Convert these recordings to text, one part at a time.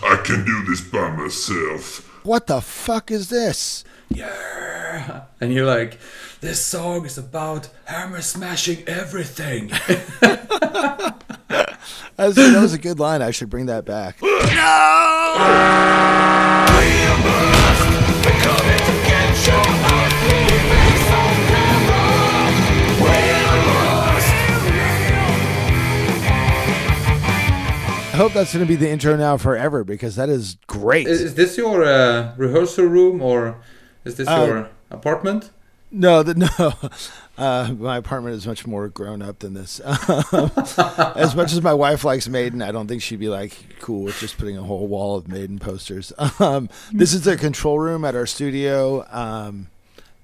I can do this by myself. What the fuck is this? Yeah. And you're like, this song is about hammer smashing everything. That was a good line. I should bring that back. I hope that's going to be the intro now forever, because that is great. Is this your rehearsal room, or is this your apartment? No. My apartment is much more grown up than this. As much as my wife likes Maiden, I don't think she'd be like cool with just putting a whole wall of Maiden posters. This is the control room at our studio.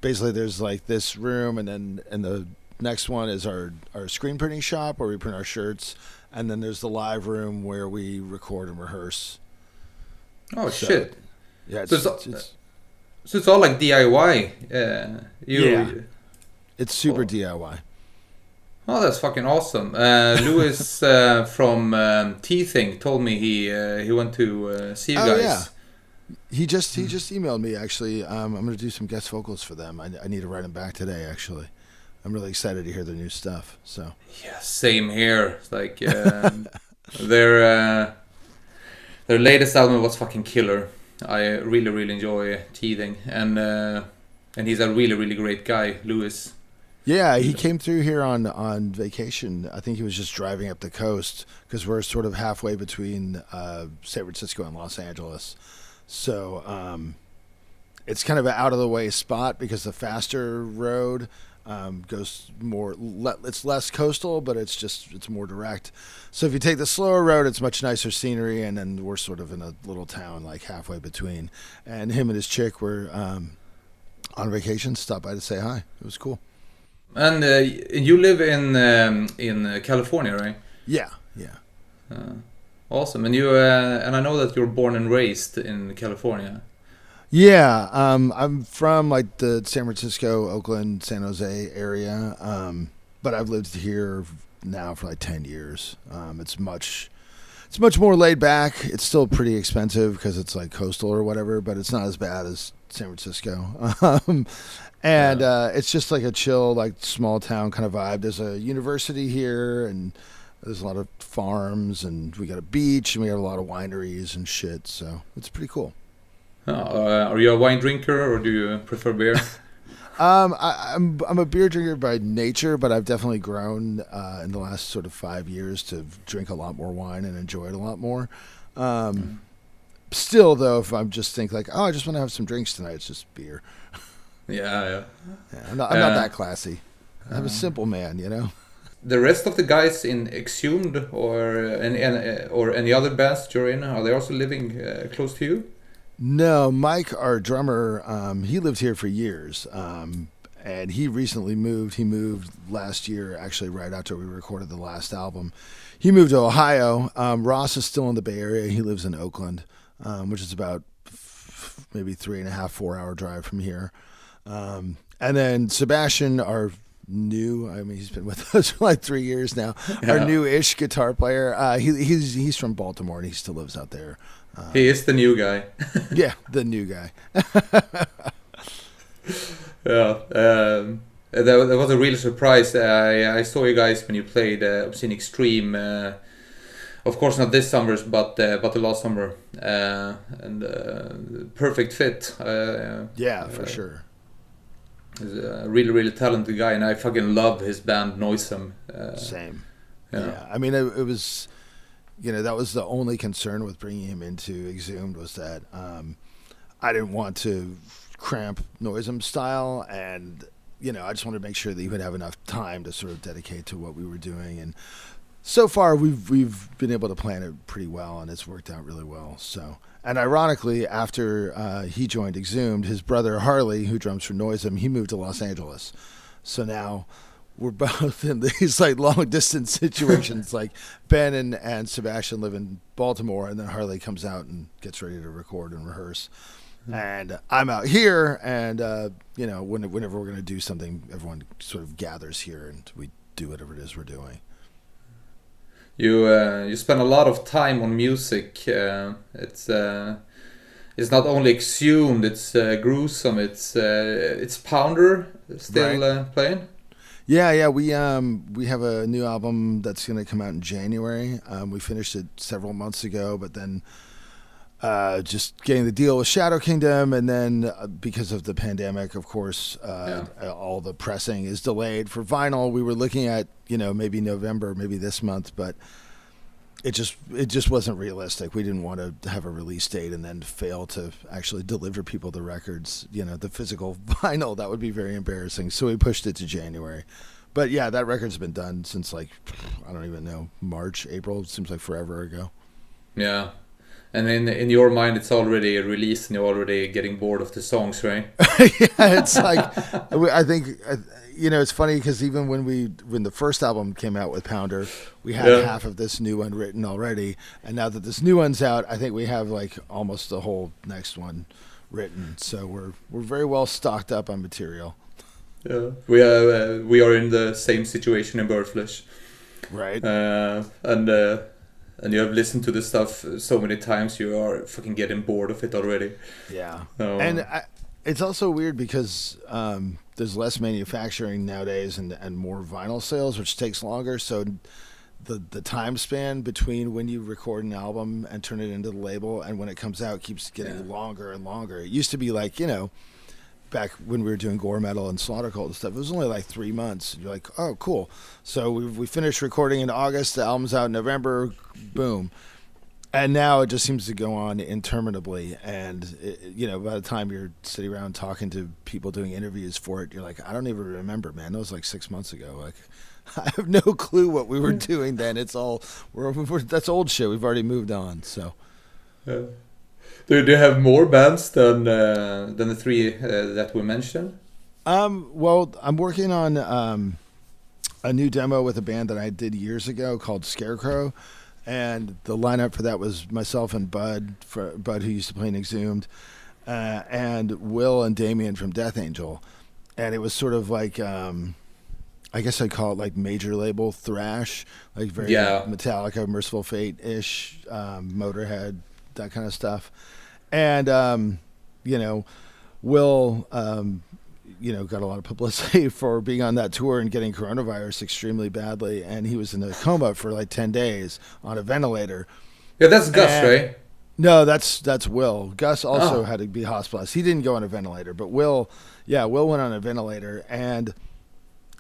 Basically, there's like this room, and the next one is our screen printing shop where we print our shirts. And then there's the live room where we record and rehearse. Oh, shit. Yeah, so it's all like DIY. It's super DIY. Oh, that's fucking awesome. Lewis from T-Thing told me he went to see you guys. Yeah. He just emailed me, actually. I'm going to do some guest vocals for them. I need to write them back today, actually. I'm really excited to hear the new stuff. So yeah, same here. It's like their latest album was fucking killer. I really enjoy Teething, and he's a really great guy, Lewis. Yeah, he came through here on vacation. I think he was just driving up the coast because we're sort of halfway between San Francisco and Los Angeles. So it's kind of an out of the way spot because the faster road goes more, it's less coastal, but it's more direct. So if you take the slower road, it's much nicer scenery, and then we're sort of in a little town like halfway between. And him and his chick were on vacation, stopped by to say hi. It was cool. And you live in California, right? Yeah. Awesome. And you and I know that you're born and raised in California. Yeah, I'm from like the San Francisco, Oakland, San Jose area, but I've lived here now for like 10 years. It's much more laid back. It's still pretty expensive because it's like coastal or whatever, but it's not as bad as San Francisco. It's just like a chill, like small town kind of vibe. There's a university here, and there's a lot of farms, and we got a beach, and we have a lot of wineries and shit. So it's pretty cool. Are you a wine drinker, or do you prefer beer? I'm a beer drinker by nature, but I've definitely grown in the last sort of 5 years to drink a lot more wine and enjoy it a lot more. Still, though, if I'm just think like, I just want to have some drinks tonight, it's just beer. Yeah. I'm not that classy. I'm a simple man, you know. The rest of the guys in Exhumed or any other bands that you're in, are they also living close to you? No, Mike, our drummer, he lived here for years, and he recently moved. He moved last year, actually, right after we recorded the last album. He moved to Ohio. Ross is still in the Bay Area. He lives in Oakland, which is about maybe 3.5, 4 hour drive from here. And then Sebastian, our he's been with us for like 3 years now. Yeah. Our new-ish guitar player. He's from Baltimore, and he still lives out there. He is the new guy. Yeah, the new guy. Yeah, that was a real surprise. I saw you guys when you played Obscene Extreme. Of course, not this summer, but the last summer. And perfect fit. Yeah, for sure. He's a really talented guy, and I fucking love his band Noisome. Same. Yeah. I mean, it was... that was the only concern with bringing him into Exhumed, was that I didn't want to cramp Noisome style, and I just wanted to make sure that he would have enough time to sort of dedicate to what we were doing. And so far, we've been able to plan it pretty well, and it's worked out really well. So, and ironically, after he joined Exhumed, his brother Harley, who drums for Noisome, he moved to Los Angeles. So now we're both in these like long distance situations. Like Ben and Sebastian live in Baltimore, and then Harley comes out and gets ready to record and rehearse. And I'm out here, and whenever we're going to do something, everyone sort of gathers here, and we do whatever it is we're doing. you spend a lot of time on music. It's not only Exhumed, it's Gruesome, it's Pounder still playing. Yeah. We have a new album that's going to come out in January. We finished it several months ago, but then just getting the deal with Shadow Kingdom, and then because of the pandemic, of course, all the pressing is delayed. For vinyl, we were looking at maybe November, maybe this month, but it just wasn't realistic. We didn't want to have a release date and then fail to actually deliver people the records, the physical vinyl. That would be very embarrassing. So we pushed it to January. But yeah, that record's been done since I don't even know, March, April. It seems like forever ago. Yeah. And in your mind, it's already released and you're already getting bored of the songs, right? Yeah, it's like, I think, it's funny because even when the first album came out with Pounder, we had half of this new one written already. And now that this new one's out, I think we have almost the whole next one written. So we're very well stocked up on material. Yeah, we are in the same situation in Birthflesh. Right. And you have listened to this stuff so many times, you are fucking getting bored of it already. Yeah. And it's also weird because there's less manufacturing nowadays and more vinyl sales, which takes longer. So the time span between when you record an album and turn it into the label and when it comes out keeps getting longer and longer. It used to be back when we were doing gore metal and slaughter cult and stuff, it was only 3 months. You're like, oh, cool. So we finished recording in August. The album's out in November. Boom. And now it just seems to go on interminably. And, by the time you're sitting around talking to people doing interviews for it, you're like, I don't even remember, man. That was 6 months ago. I have no clue what we were doing then. It's all, that's old shit. We've already moved on. So. Yeah. Do you have more bands than the three that we mentioned? Well, I'm working on a new demo with a band that I did years ago called Scarecrow, and the lineup for that was myself and Bud, who used to play in Exhumed, and Will and Damien from Death Angel, and it was sort of I guess I'd call it major label thrash, very Metallica, Merciful Fate-ish, Motorhead, that kind of stuff. And, Will, got a lot of publicity for being on that tour and getting coronavirus extremely badly. And he was in a coma for 10 days on a ventilator. Yeah, that's Gus, right? No, that's Will. Gus also had to be hospitalized. He didn't go on a ventilator, but Will went on a ventilator. And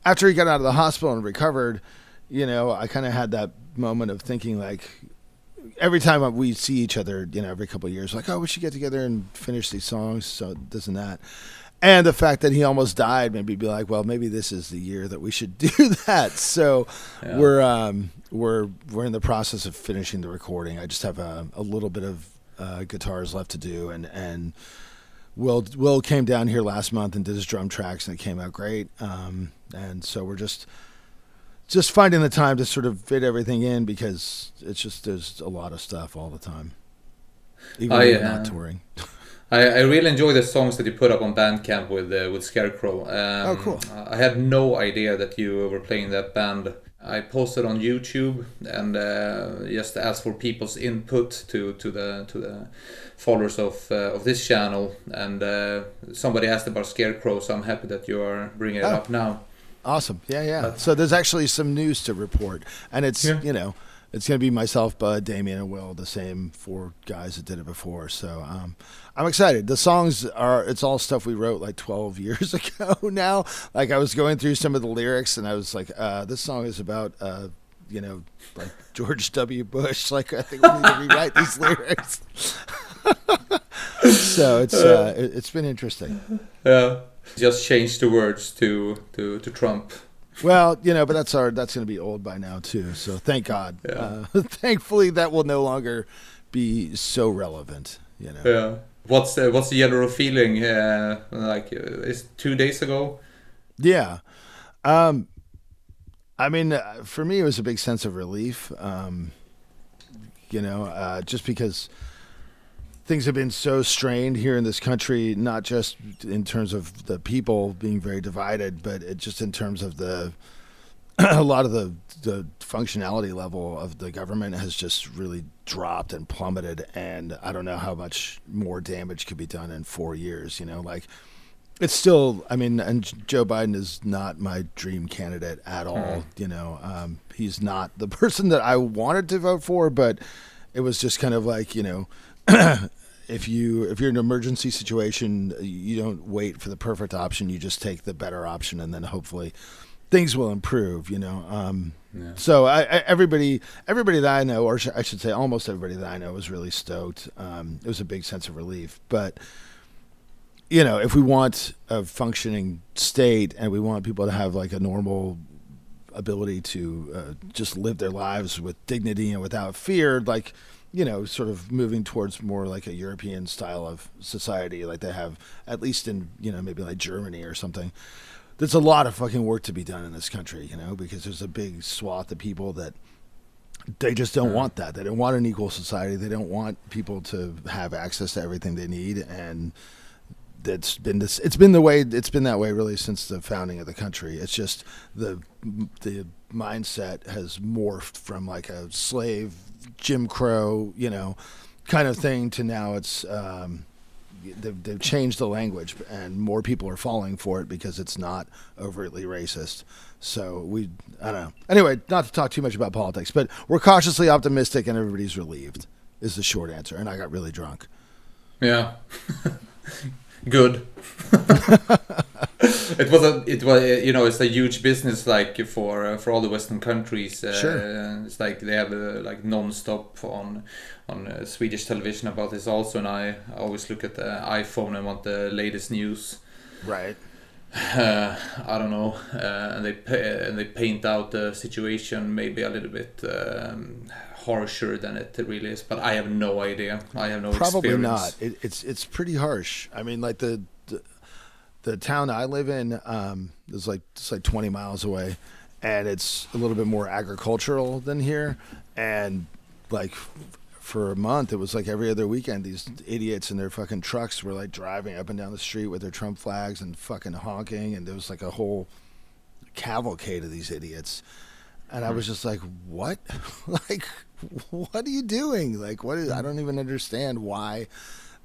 after he got out of the hospital and recovered, I kind of had that moment of thinking every time we see each other, every couple of years, we should get together and finish these songs, so this and that. And the fact that he almost died made me be like, well, maybe this is the year that we should do that. So we're in the process of finishing the recording. I just have a little bit of guitars left to do, and Will came down here last month and did his drum tracks, and it came out great. And so we're just finding the time to sort of fit everything in because there's a lot of stuff all the time, even when we're not touring. I really enjoy the songs that you put up on Bandcamp with Scarecrow. Oh, cool. I had no idea that you were playing that band. I posted on YouTube and just asked for people's input to the followers of this channel, and somebody asked about Scarecrow, so I'm happy that you are bringing it up now. Awesome. Yeah. So there's actually some news to report, and it's it's going to be myself, Bud, Damien, and Will, the same 4 guys that did it before. So I'm excited. The songs it's all stuff we wrote 12 years ago now. I was going through some of the lyrics, and I was like, this song is about, George W. Bush. I think we need to rewrite these lyrics. So it's been interesting. Yeah. Just change the words to Trump. Well, but that's going to be old by now too. So thank God. Yeah. Thankfully, that will no longer be so relevant. Yeah. What's the general feeling? It's 2 days ago. Yeah. For me, it was a big sense of relief. Just because things have been so strained here in this country, not just in terms of the people being very divided, but just in terms of the a lot of the functionality level of the government has just really dropped and plummeted, and I don't know how much more damage could be done in 4 years. Like, it's still, I mean, and Joe Biden is not my dream candidate at all. He's not the person that I wanted to vote for, but it was just kind of like, if you're in an emergency situation, you don't wait for the perfect option. You just take the better option, and then hopefully things will improve. So everybody that I know, or I should say almost everybody that I know, was really stoked. It was a big sense of relief. But if we want a functioning state and we want people to have like a normal ability to just live their lives with dignity and without fear, like, sort of moving towards more like a European style of society, like they have at least in, maybe like Germany or something. There's a lot of fucking work to be done in this country, because there's a big swath of people that they just don't want that. They don't want an equal society. They don't want people to have access to everything they need. And it's been that way really since the founding of the country. It's just the mindset has morphed from like a slave Jim Crow, kind of thing to now it's they've changed the language, and more people are falling for it because it's not overtly racist. So I don't know. Anyway, not to talk too much about politics, but we're cautiously optimistic and everybody's relieved is the short answer. And I got really drunk. Yeah. Good. It was it's a huge business, like for all the Western countries. Sure. It's like they have like non-stop on Swedish television about this also, and I always look at the iPhone and want the latest news. Right. I don't know, and they paint out the situation maybe a little bit harsher than it really is, but I have no idea. I have no Probably experience. not. It's pretty harsh. I mean, like the town I live in is like 20 miles away, and it's a little bit more agricultural than here. And like for a month, it was like every other weekend, these idiots in their fucking trucks were like driving up and down the street with their Trump flags and fucking honking, and there was like a whole cavalcade of these idiots. And I was just like, what? Like, what are you doing? Like, I don't even understand why.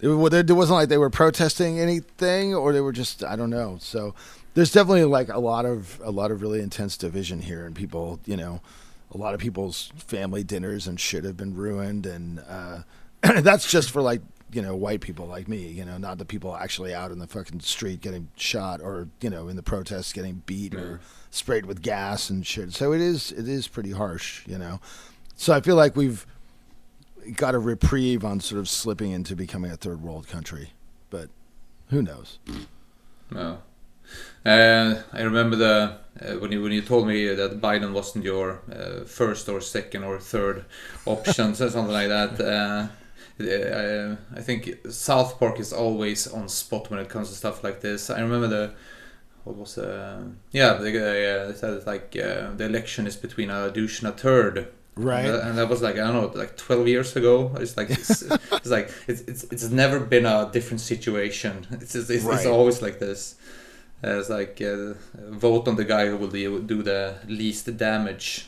It wasn't like they were protesting anything, or they were just, I don't know. So there's definitely like a lot of really intense division here, and people, a lot of people's family dinners and shit have been ruined. And that's just for like, white people like me, not the people actually out in the fucking street getting shot, or, in the protests getting beat or sprayed with gas and shit. So it is pretty harsh, So I feel like we've got a reprieve on sort of slipping into becoming a third world country, but who knows? No. I remember when you told me that Biden wasn't your first or second or third options or something like that. I think South Park is always on spot when it comes to stuff like this. I remember they said like the election is between a douche and a turd. Right. And that was like, I don't know, like 12 years ago. It's like it's never been a different situation. It's always like this. It's like vote on the guy who will do the least damage.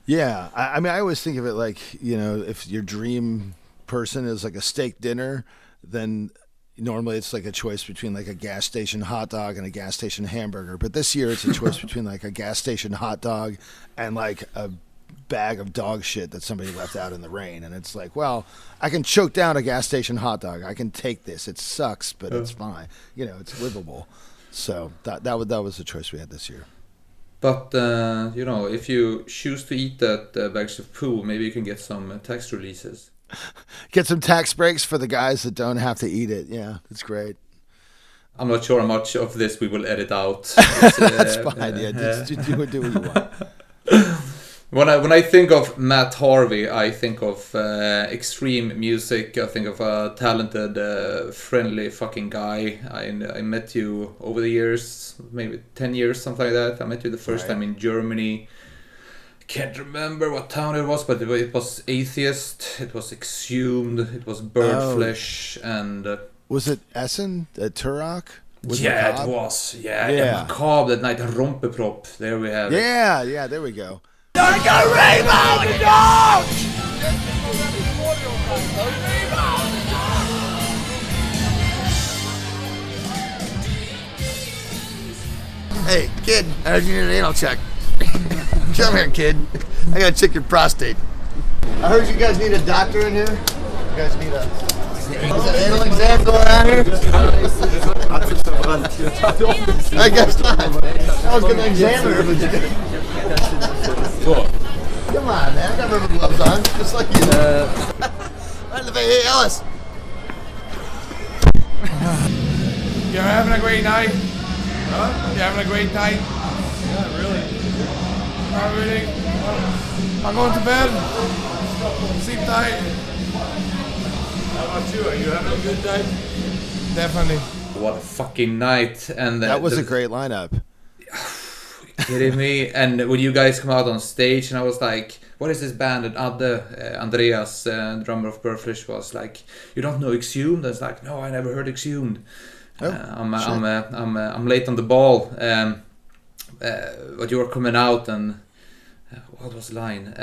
Yeah, I mean, I always think of it like, if your dream person is like a steak dinner, then normally it's like a choice between like a gas station hot dog and a gas station hamburger. But this year it's a choice between like a gas station hot dog and like a bag of dog shit that somebody left out in the rain. And it's like, well, I can choke down a gas station hot dog. I can take this. It sucks, but it's fine. It's livable. So that was the choice we had this year. But if you choose to eat that bags of poo, maybe you can get some tax releases. Get some tax breaks for the guys that don't have to eat it. Yeah, that's great. I'm not sure how much of this we will edit out. That's fine. Just do what you want. When I think of Matt Harvey, I think of extreme music. I think of a talented, friendly fucking guy. I met you over the years, maybe 10 years, something like that. I met you the first time in Germany. I can't remember what town it was, but it was Atheist, it was Exhumed, it was Birdflesh, and... was it Essen? Turok? Yeah, it was. Yeah. Macabre that night. Rompeprop. There we have it. Yeah, there we go. Hey, kid, I heard you need an anal check. Come here, kid. I gotta check your prostate. I heard you guys need a doctor in here. You guys need is an anal exam going on here? I guess not. I was gonna examine her, but you come on, man. I got rubber gloves on, just like you. Hey, Ellis. You're having a great night? Huh? You're having a great night? Yeah, really. Not really. I'm going to bed. Sleep tight. How about you? Are you having a good night? Definitely. What a fucking night. And that was a great lineup. Kidding me? And when you guys come out on stage, and I was like, what is this band? And Andreas, drummer of Burfish, was like, you don't know Exhumed? I was like, no, I never heard Exhumed. I'm late on the ball. But you were coming out, and what was the line?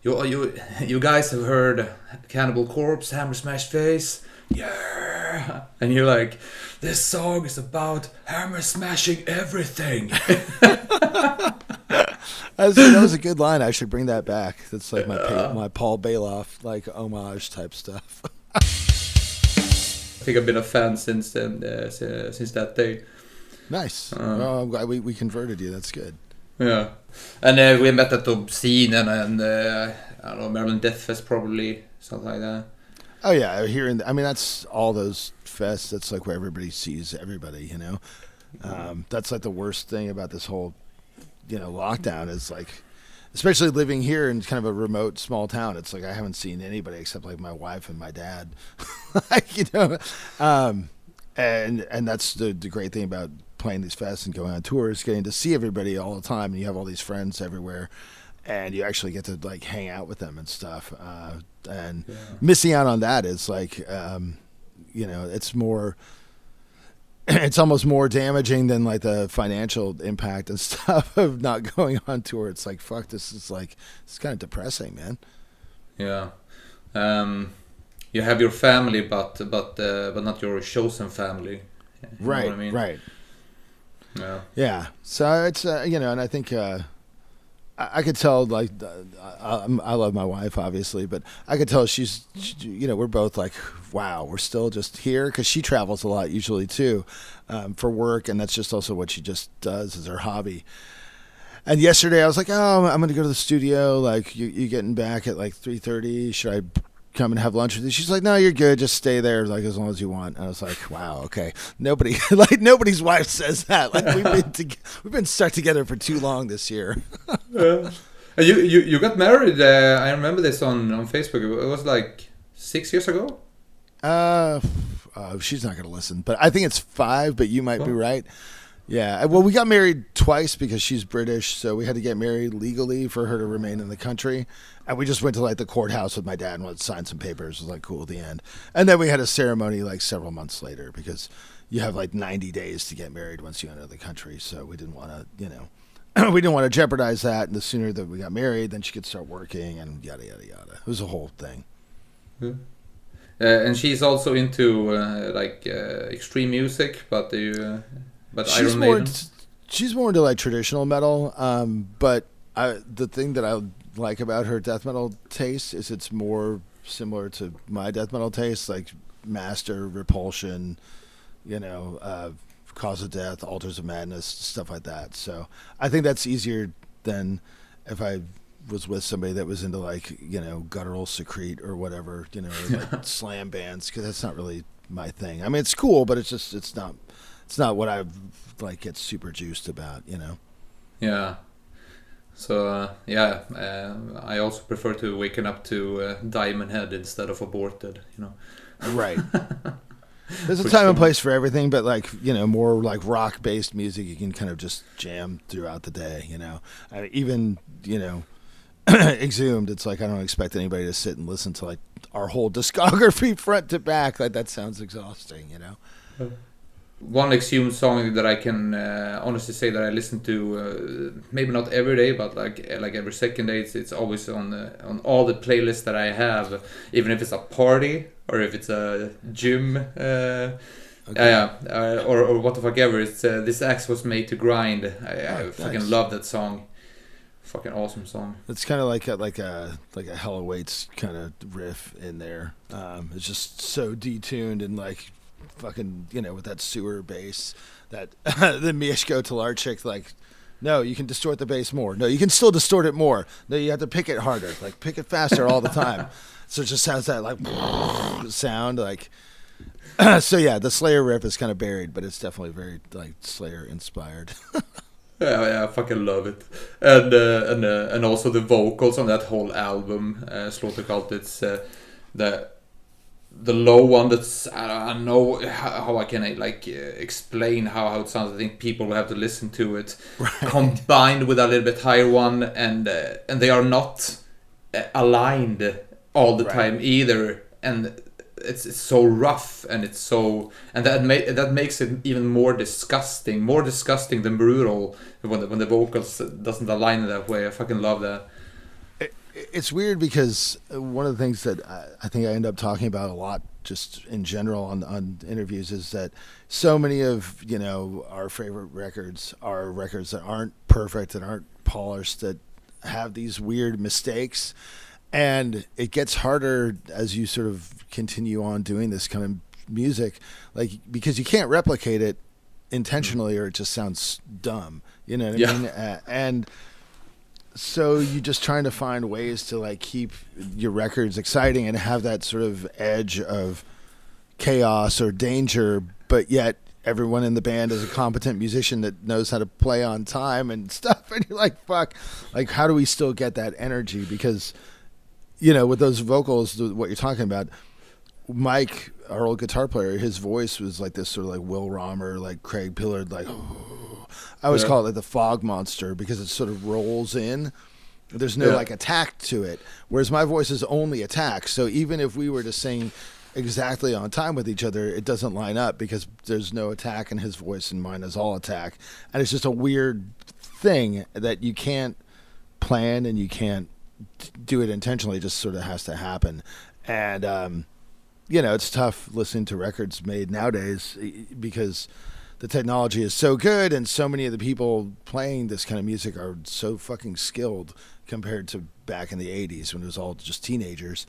You guys have heard Cannibal Corpse, Hammer Smash Face, yeah, and you're like, this song is about hammer smashing everything. That was a good line. I should bring that back. That's like my Paul Bailoff like homage type stuff. I think I've been a fan since that day. Nice. Well, I'm glad we converted you. That's good. Yeah, and we met at Obscene and I don't know, Maryland Death Fest, probably something like that. Oh yeah, that's all those fests. That's like where everybody sees everybody. You know, that's like the worst thing about this whole, lockdown is like, especially living here in kind of a remote small town. It's like I haven't seen anybody except like my wife and my dad. And that's the great thing about playing these fests and going on tours, getting to see everybody all the time, and you have all these friends everywhere, and you actually get to like hang out with them and stuff. Missing out on that is like, it's almost more damaging than like the financial impact and stuff of not going on tour. It's like, fuck, it's kind of depressing, man. Yeah. You have your family, but not your chosen family. You right. Know what I mean? Right. Yeah. Yeah. So it's and I think I could tell like I love my wife obviously, but I could tell she's we're both like, wow, we're still just here, because she travels a lot usually too, for work, and that's just also what she just does as her hobby. And yesterday I was like, oh, I'm going to go to the studio. Like, you getting back at like 3:30? Should I come and have lunch with you? She's like, no, you're good. Just stay there, like, as long as you want. And I was like, wow, okay. Nobody's wife says that. Like, we've been stuck together for too long this year. Yeah. You got married. I remember this on Facebook. It was like 6 years ago. She's not going to listen, but I think it's 5. But you might be right. Yeah, well, we got married twice because she's British, so we had to get married legally for her to remain in the country. And we just went to like the courthouse with my dad and signed some papers. It was like cool at the end. And then we had a ceremony like several months later, because you have like 90 days to get married once you enter the country. So we didn't want to, we didn't want to jeopardize that. And the sooner that we got married, then she could start working and yada, yada, yada. It was a whole thing. Yeah. And she's also into extreme music, but Iron Maiden. She's more into like traditional metal, but the thing that I like about her death metal taste is it's more similar to my death metal taste, like Master, Repulsion, Cause of Death, Altars of Madness, stuff like that. So I think that's easier than if I was with somebody that was into like guttural Secrete or whatever, like slam bands, because that's not really my thing. I mean, it's cool, but it's not what I like get super juiced about, Yeah. So I also prefer to waken up to Diamond Head instead of Aborted, Right. There's a time and place for everything, but like more like rock based music you can kind of just jam throughout the day, even Exhumed, it's like I don't expect anybody to sit and listen to like our whole discography front to back. Like, that sounds exhausting, one Exhumed song that I can honestly say that I listen to maybe not every day, but like every second day. It's always on all the playlists that I have, even if it's a party or if it's a gym. Or what the fuck ever. It's This Axe Was Made to Grind. I fucking love that song. Fucking awesome song. It's kind of like a Hell Awaits kind of riff in there. It's just so detuned and like fucking, you know, with that sewer bass that the Mieszko Talarczyk, like, no, you can distort the bass more. No, you can still distort it more. No, you have to pick it harder. Like, pick it faster all the time. So it just has that like sound like. So yeah, the Slayer riff is kind of buried, but it's definitely very like Slayer inspired. Yeah, I fucking love it, and also the vocals on that whole album, Slaughtercult. It's the low one. That's I don't know how I can explain how it sounds. I think people will have to listen to it, right. Combined with a little bit higher one, and they are not aligned all the time either, and. It's so rough and that makes it even more disgusting than brutal when the vocals doesn't align in that way. I fucking love that. It's weird because one of the things that I think I end up talking about a lot just in general on interviews is that so many of, you know, our favorite records are records that aren't perfect, that aren't polished, that have these weird mistakes. And it gets harder as you sort of continue on doing this kind of music, like, because you can't replicate it intentionally or it just sounds dumb, you know what I mean? And so you're just trying to find ways to like keep your records exciting and have that sort of edge of chaos or danger, but yet everyone in the band is a competent musician that knows how to play on time and stuff. And you're like, fuck, like, how do we still get that energy? Because, you know, with those vocals, what you're talking about, Mike, our old guitar player, his voice was like this sort of like Will Romer, like Craig Pillard, like, I always call it like the fog monster because it sort of rolls in. There's no like attack to it. Whereas my voice is only attack. So even if we were to sing exactly on time with each other, it doesn't line up because there's no attack in his voice and mine is all attack. And it's just a weird thing that you can't plan and you can't do it intentionally. It just sort of has to happen. And, you know, it's tough listening to records made nowadays because the technology is so good and so many of the people playing this kind of music are so fucking skilled compared to back in the 80s when it was all just teenagers.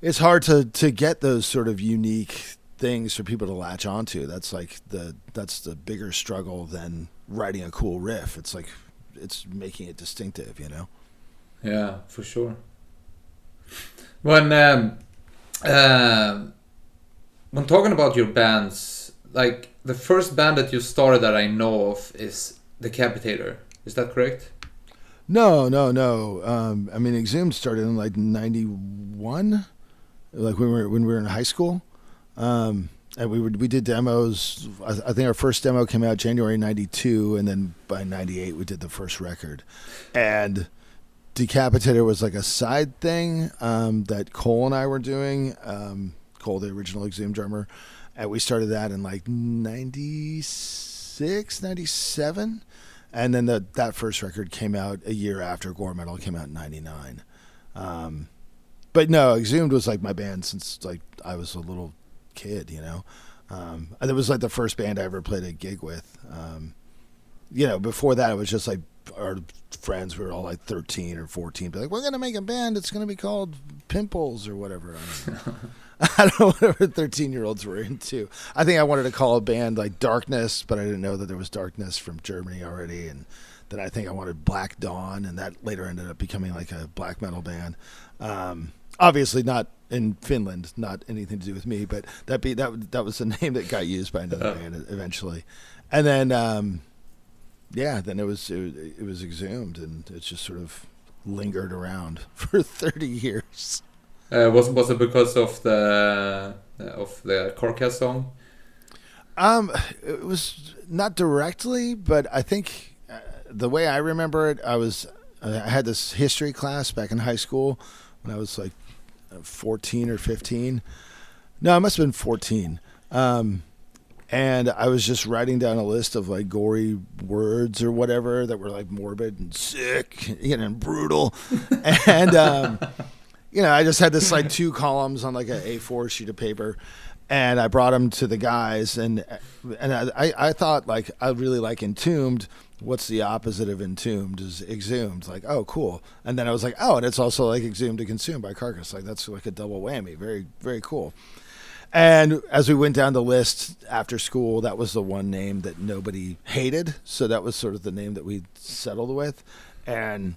It's hard to get those sort of unique things for people to latch onto. That's the bigger struggle than writing a cool riff. It's like, it's making it distinctive, you know? Yeah, for sure. When talking about your bands, like the first band that you started that I know of is Decapitator. Is that correct? No. I mean, Exhumed started in like 91, like when we were in high school. And we did demos. I think our first demo came out January 92, and then by 98 we did the first record. And Decapitator was like a side thing that Cole and I were doing. Cole, the original Exhumed drummer, and we started that in like 96, 97, and then that first record came out a year after Gore Metal came out in 99. But no, Exhumed was like my band since like I was a little kid, you know. And it was like the first band I ever played a gig with. You know, before that it was just like our friends were all like 13 or 14, be like, we're gonna make a band, it's gonna be called Pimples or whatever. I don't know whatever 13-year-olds were into. I think I wanted to call a band like Darkness, but I didn't know that there was Darkness from Germany already. And then I think I wanted Black Dawn, and that later ended up becoming like a black metal band. Obviously not in Finland, not anything to do with me, but that was the name that got used by another band eventually. And then then it was Exhumed, and it just sort of lingered around for 30 years. Was it because of the Carcass song? It was not directly, but I think the way I remember it, I had this history class back in high school when I was like 14 or 15. No, I must have been 14. And I was just writing down a list of like gory words or whatever that were like morbid and sick, and brutal. And, I just had this like 2 columns on like an A4 sheet of paper, and I brought them to the guys. And I thought, like, I really like Entombed. What's the opposite of Entombed is Exhumed. Like, oh, cool. And then I was like, oh, and it's also like Exhumed and Consumed by Carcass. Like, that's like a double whammy. Very, very cool. And as we went down the list after school, that was the one name that nobody hated. So that was sort of the name that we settled with. And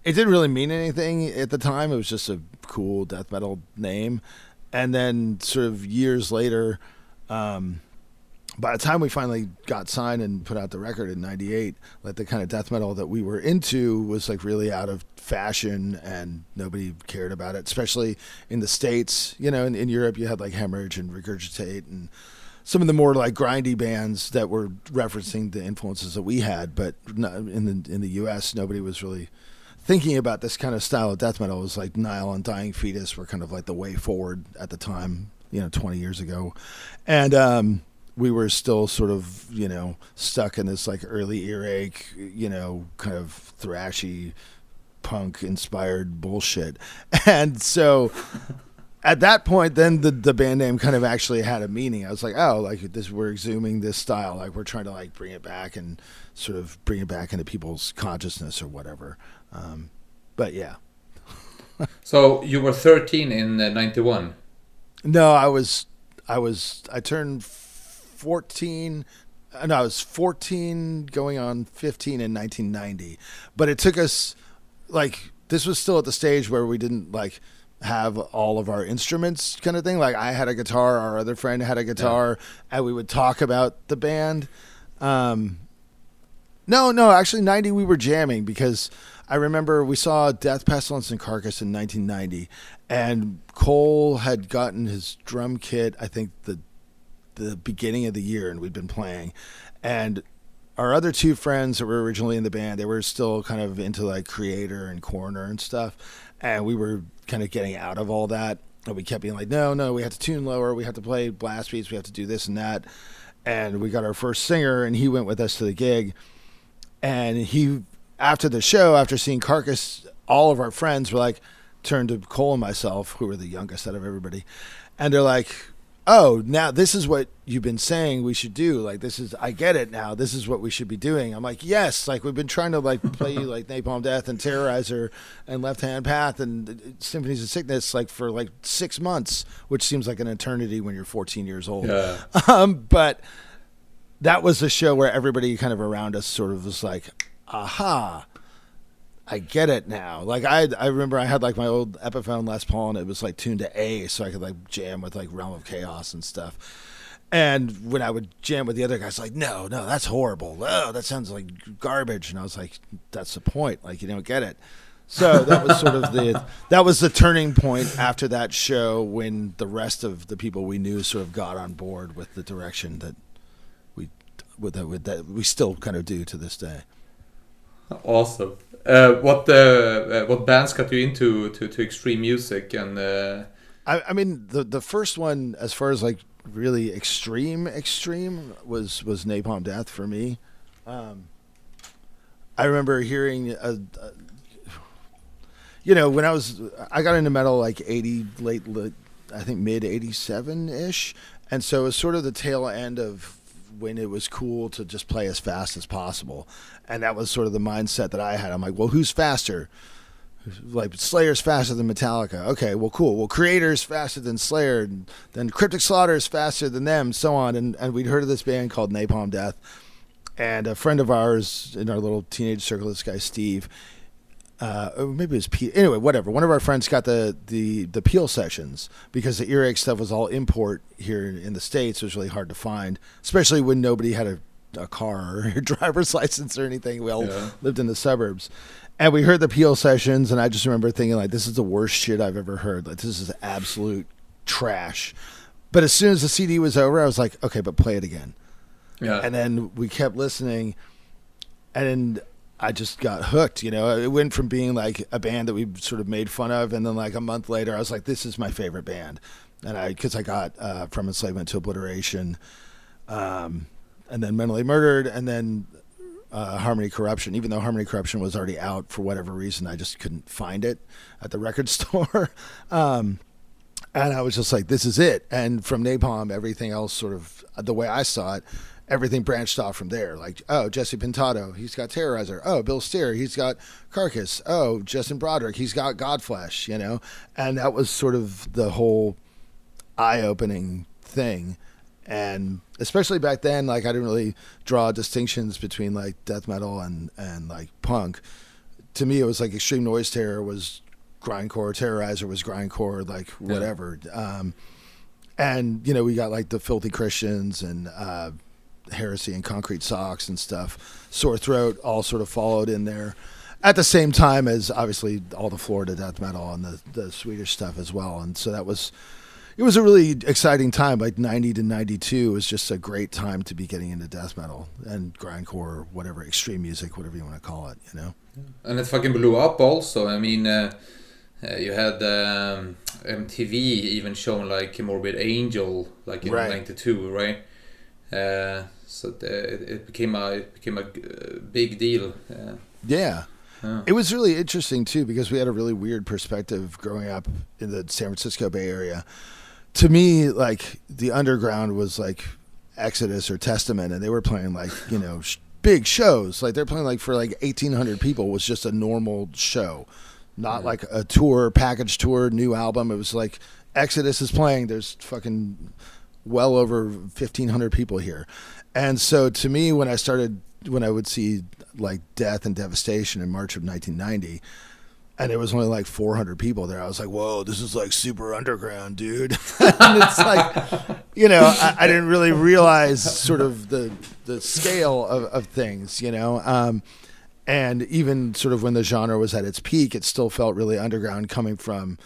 it didn't really mean anything at the time. It was just a cool death metal name. And then sort of years later, by the time we finally got signed and put out the record in 98, like the kind of death metal that we were into was like really out of fashion and nobody cared about it, especially in the States. In Europe you had like Hemorrhage and Regurgitate and some of the more like grindy bands that were referencing the influences that we had, but in the US nobody was really thinking about this kind of style of death metal. It was like Nile and Dying Fetus were kind of like the way forward at the time, 20 years ago. And we were still sort of, stuck in this like early earache, kind of thrashy punk inspired bullshit. And so at that point, then the band name kind of actually had a meaning. I was like, oh, like this, we're exhuming this style. Like we're trying to like bring it back and sort of bring it back into people's consciousness or whatever. But yeah. So you were 13 in 91? No, I turned 14. No, I was 14 going on 15 in 1990. But it took us, like, this was still at the stage where we didn't, like, have all of our instruments kind of thing. Like, I had a guitar, our other friend had a guitar, and we would talk about the band. No, actually 90 we were jamming because I remember we saw Death, Pestilence, and Carcass in 1990, and Cole had gotten his drum kit, I think, the beginning of the year, and we'd been playing. And our other 2 friends that were originally in the band, they were still kind of into like Creator and Coroner and stuff, and we were kind of getting out of all that, and we kept being like, no, we have to tune lower, we have to play blast beats, we have to do this and that. And we got our first singer, and he went with us to the gig, and he, after the show, after seeing Carcass, all of our friends were like, turned to Cole and myself, who were the youngest out of everybody, and they're like, oh, now this is what you've been saying we should do. Like, I get it now. This is what we should be doing. I'm like, yes. Like, we've been trying to like play you like Napalm Death and Terrorizer and Left Hand Path and Symphonies of Sickness like for like 6 months, which seems like an eternity when you're 14 years old. Yeah. But that was the show where everybody kind of around us sort of was like, aha, I get it now. Like I remember I had like my old Epiphone Les Paul, and it was like tuned to A, so I could like jam with like Realm of Chaos and stuff. And when I would jam with the other guys, like, no, that's horrible. Oh, that sounds like garbage. And I was like, that's the point. Like, you don't get it. So that was sort of the turning point after that show, when the rest of the people we knew sort of got on board with the direction that we still kind of do to this day. Awesome. What bands got you into to extreme music? And I mean the first one, as far as like really extreme was Napalm Death for me. I remember hearing when I got into metal like 80 late I think mid 87 ish, and so it was sort of the tail end of when it was cool to just play as fast as possible. And that was sort of the mindset that I had. I'm like, well, who's faster? Like, Slayer's faster than Metallica. Okay, well, cool. Well, Creator's faster than Slayer. And then Cryptic Slaughter's faster than them, so on. And we'd heard of this band called Napalm Death. And a friend of ours in our little teenage circle, this guy Steve, or maybe it was Pete. Anyway, whatever. One of our friends got the Peel sessions, because the earache stuff was all import here in the States. It was really hard to find, especially when nobody had a car or a driver's license or anything. We all lived in the suburbs. And we heard the Peel sessions, and I just remember thinking, like, this is the worst shit I've ever heard. Like, this is absolute trash. But as soon as the CD was over, I was like, okay, but play it again. Yeah. And then we kept listening, and I just got hooked. It went from being like a band that we sort of made fun of, and then like a month later I was like, this is my favorite band. and because I got From Enslavement to Obliteration, and then Mentally Murdered, and then Harmony Corruption. Even though Harmony Corruption was already out for whatever reason, I just couldn't find it at the record store. And I was just like, this is it. And from Napalm, everything else sort of, the way I saw it, everything branched off from there. Like, oh, Jesse Pintado, he's got Terrorizer. Oh, Bill Steer, he's got Carcass. Oh, Justin Broderick, he's got Godflesh, you know? And that was sort of the whole eye-opening thing. And especially back then, like, I didn't really draw distinctions between, like, death metal and like, punk. To me, it was like Extreme Noise Terror was grindcore, Terrorizer was grindcore, like, whatever. And, you know, we got, like, the Filthy Christians and Heresy and Concrete Socks and stuff. Sore Throat all sort of followed in there at the same time as, obviously, all the Florida death metal and the Swedish stuff as well. And so it was a really exciting time. Like 90 to 92 was just a great time to be getting into death metal and grindcore, or whatever, extreme music, whatever you want to call it, you know? And it fucking blew up also. I mean, you had MTV even showing like Morbid Angel like in '92, right? So it became a big deal. Yeah. It was really interesting too, because we had a really weird perspective growing up in the San Francisco Bay Area. To me, like, the underground was like Exodus or Testament, and they were playing like, you know, big shows. Like, they're playing like for like 1,800 people was just a normal show, not like a tour, package tour, new album. It was like Exodus is playing. There's fucking well over 1,500 people here. And so to me, when I would see like Death and Devastation in March of 1990, and it was only like 400 people there, I was like, whoa, this is like super underground, dude. And it's like, you know, I didn't really realize sort of the scale of things, you know. And even sort of when the genre was at its peak, it still felt really underground, coming from,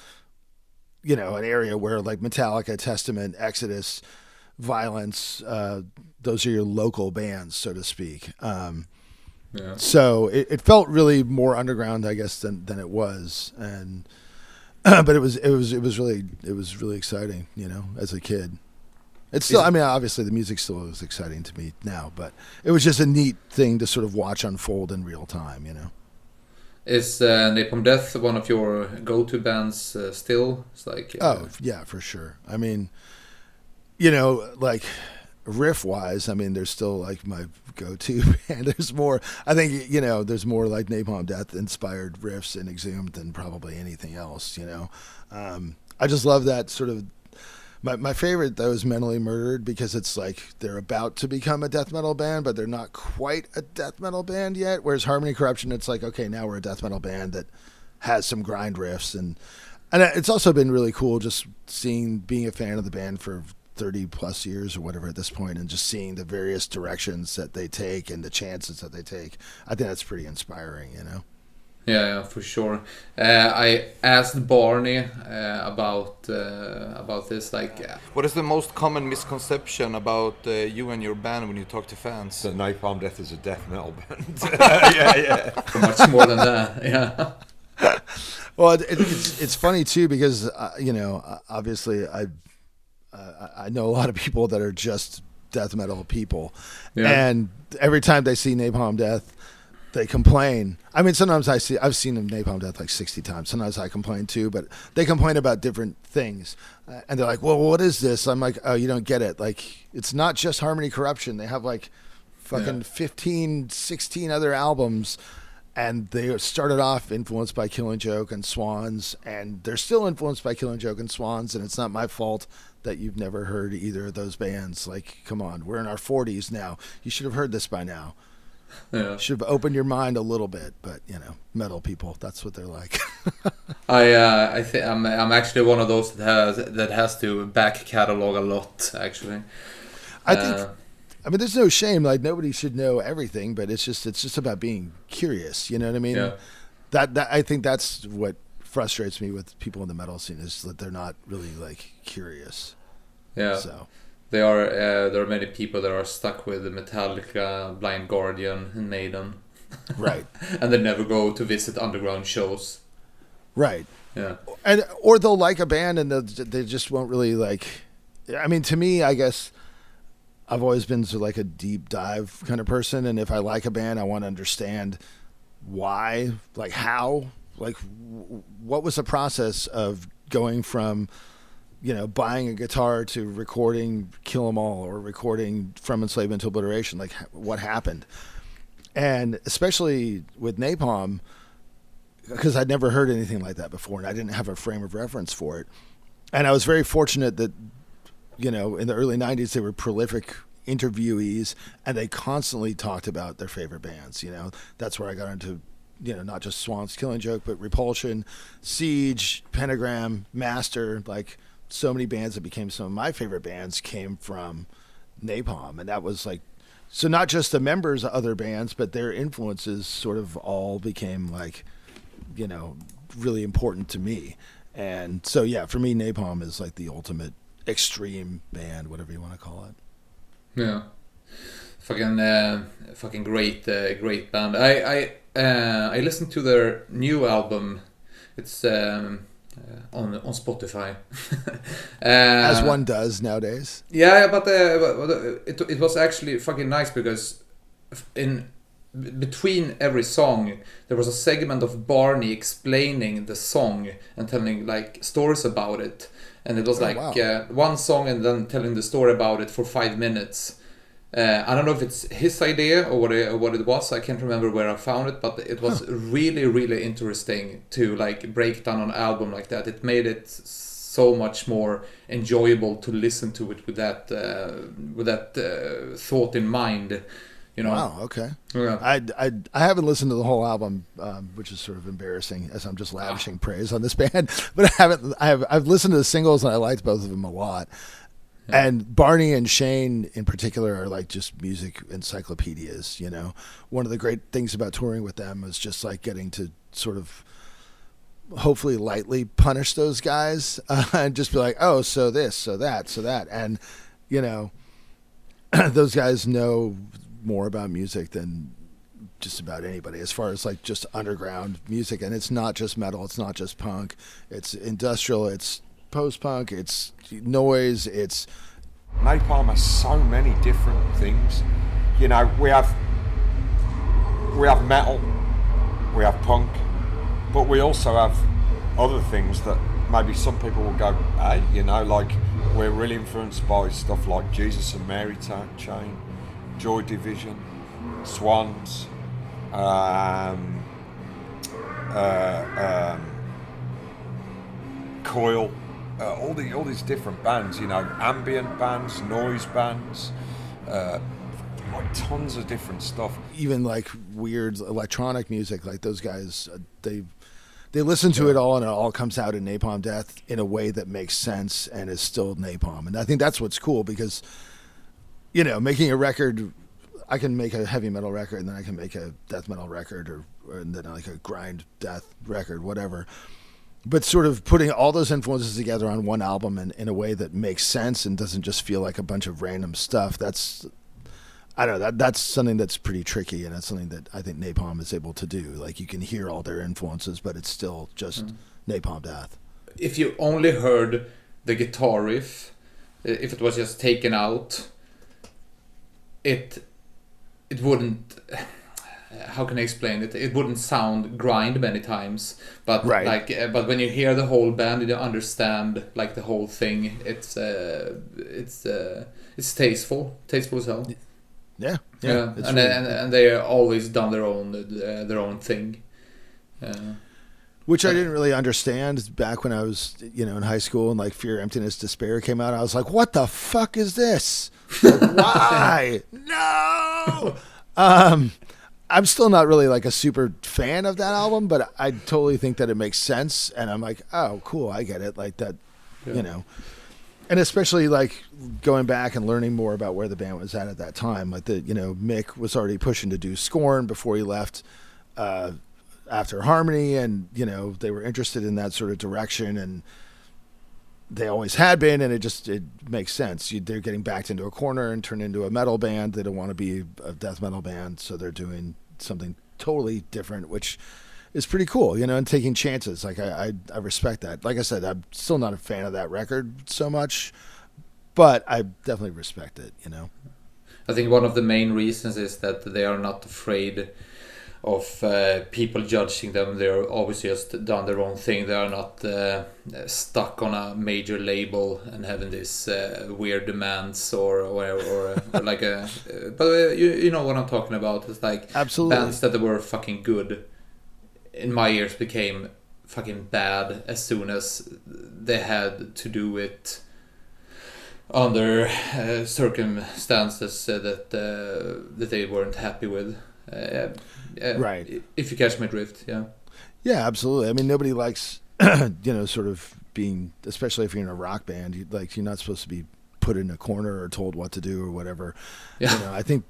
you know, an area where like Metallica, Testament, Exodus, Violence, those are your local bands, so to speak. So it felt really more underground, I guess, than it was, and but it was really exciting, you know, as a kid. It's still, I mean, obviously the music still is exciting to me now, but it was just a neat thing to sort of watch unfold in real time, you know. Is Napalm Death one of your go-to bands still? It's like oh yeah, for sure. I mean, you know, like, riff-wise, I mean, there's still like my go-to band. There's more, I think, you know, there's more like Napalm Death inspired riffs in Exhumed than probably anything else, you know. I just love that sort of, my favorite though is Mentally Murdered, because it's like they're about to become a death metal band, but they're not quite a death metal band yet. Whereas Harmony Corruption, it's like, okay, now we're a death metal band that has some grind riffs, and it's also been really cool just being a fan of the band for 30 plus years or whatever at this point, and just seeing the various directions that they take and the chances that they take. I think that's pretty inspiring, you know? Yeah, for sure. I asked Barney about this. Like, what is the most common misconception about you and your band when you talk to fans? That Napalm Death is a death metal band. yeah. Much more than that. Yeah. Well, it's funny too, because you know, obviously I know a lot of people that are just death metal people, and every time they see Napalm Death, they complain. I mean, sometimes I've seen them Napalm Death like 60 times. Sometimes I complain too, but they complain about different things, and they're like, "Well, what is this?" I'm like, "Oh, you don't get it. Like, it's not just Harmony Corruption. They have like fucking 15, 16 other albums." And they started off influenced by Killing Joke and Swans, and they're still influenced by Killing Joke and Swans, and it's not my fault that you've never heard either of those bands. Like, come on, we're in our 40s now. You should have heard this by now. Yeah. Should have opened your mind a little bit, but, you know, metal people, that's what they're like. I think I'm actually one of those that has to back catalog a lot, actually. I think... I mean, there's no shame. Like, nobody should know everything, but it's just about being curious. You know what I mean? Yeah. That I think that's what frustrates me with people in the metal scene, is that they're not really like curious. Yeah. So there are many people that are stuck with the Metallica, Blind Guardian, and Maiden. Right. And they never go to visit underground shows. Right. Yeah. Or they'll like a band and they just won't really like. I mean, to me, I guess I've always been sort of like a deep dive kind of person, and if I like a band, I want to understand why, like how, like what was the process of going from, you know, buying a guitar to recording Kill 'Em All or recording From Enslavement to Obliteration, like what happened. And especially with Napalm, because I'd never heard anything like that before and I didn't have a frame of reference for it. And I was very fortunate that, you know, in the early 90s, they were prolific interviewees and they constantly talked about their favorite bands. You know, that's where I got into, you know, not just Swan's Killing Joke, but Repulsion, Siege, Pentagram, Master, like so many bands that became some of my favorite bands came from Napalm. And that was like, so not just the members of other bands, but their influences sort of all became like, you know, really important to me. And so, yeah, for me, Napalm is like the ultimate extreme band, whatever you want to call it. Yeah, fucking great band. I listened to their new album. It's on Spotify. As one does nowadays. Yeah, but it was actually fucking nice because between every song there was a segment of Barney explaining the song and telling like stories about it. And it was one song and then telling the story about it for 5 minutes. I don't know if it's his idea or what it was. I can't remember where I found it, but it was really, really interesting to like break down an album like that. It made it so much more enjoyable to listen to it with that thought in mind. You know? Wow. Okay. Yeah. I haven't listened to the whole album, which is sort of embarrassing as I'm just lavishing praise on this band. But I've listened to the singles and I liked both of them a lot. Yeah. And Barney and Shane in particular are like just music encyclopedias. You know, one of the great things about touring with them is just like getting to sort of hopefully lightly punish those guys and just be like, oh, so this, so that, so that, and you know, those guys know more about music than just about anybody as far as like just underground music. And it's not just metal, it's not just punk, it's industrial, it's post-punk, it's noise, it's Napalm has so many different things. You know, we have metal, we have punk, but we also have other things that maybe some people will go, hey, you know, like we're really influenced by stuff like Jesus and Mary Chain, Joy Division, Swans, Coil, all these different bands, you know, ambient bands, noise bands, like tons of different stuff. Even like weird electronic music, like those guys, they listen to it all and it all comes out in Napalm Death in a way that makes sense and is still Napalm. And I think that's what's cool because, you know, making a record, I can make a heavy metal record and then I can make a death metal record or and then like a grind death record, whatever. But sort of putting all those influences together on one album in a way that makes sense and doesn't just feel like a bunch of random stuff. That's, I don't know, that's something that's pretty tricky, and that's something that I think Napalm is able to do. Like you can hear all their influences, but it's still just Napalm Death. If you only heard the guitar riff, if it was just taken out, it wouldn't. How can I explain it? It wouldn't sound grind many times, but but when you hear the whole band, you understand like the whole thing. It's tasteful as hell. Yeah. And they always done their own thing. Which I didn't really understand back when I was, you know, in high school and like Fear, Emptiness, Despair came out. I was like, what the fuck is this? Like, why? No. I'm still not really like a super fan of that album, but I totally think that it makes sense. And I'm like, oh, cool, I get it. Like that, you know. And especially like going back and learning more about where the band was at that time. Like you know, Mick was already pushing to do Scorn before he left after Harmony, and you know they were interested in that sort of direction, and they always had been, and it makes sense. They're getting backed into a corner and turned into a metal band. They don't want to be a death metal band, so they're doing something totally different, which is pretty cool, you know, and taking chances. Like I respect that. Like I said, I'm still not a fan of that record so much, but I definitely respect it, you know. I think one of the main reasons is that they are not afraid of people judging them. They're obviously just done their own thing. They are not stuck on a major label and having these weird demands or like a. But you know what I'm talking about. It's like absolutely bands that were fucking good in my ears became fucking bad as soon as they had to do it under circumstances that they weren't happy with. Right. If you catch my drift, yeah. Yeah, absolutely. I mean, nobody likes, you know, sort of being, especially if you're in a rock band, you're not supposed to be put in a corner or told what to do or whatever. Yeah. You know, I think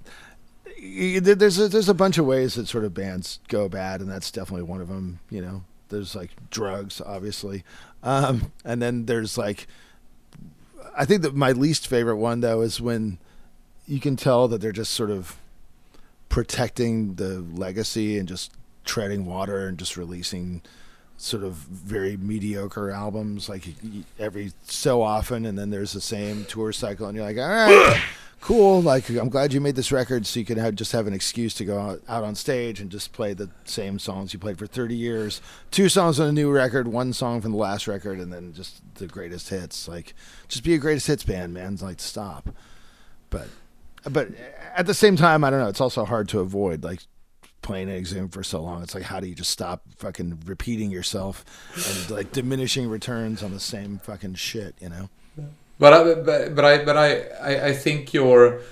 there's a bunch of ways that sort of bands go bad, and that's definitely one of them. You know, there's like drugs, obviously, and then there's like, I think that my least favorite one though is when you can tell that they're just sort of protecting the legacy and just treading water and just releasing sort of very mediocre albums like every so often, and then there's the same tour cycle and you're like, all right, cool, like I'm glad you made this record so you can just have an excuse to go out on stage and just play the same songs you played for 30 years, 2 songs on a new record, 1 song from the last record, and then just the greatest hits. Like, just be a greatest hits band, man. Like, stop. But at the same time, I don't know, it's also hard to avoid, like, playing Exhumed for so long. It's like, how do you just stop fucking repeating yourself and like diminishing returns on the same fucking shit, you know? But I think your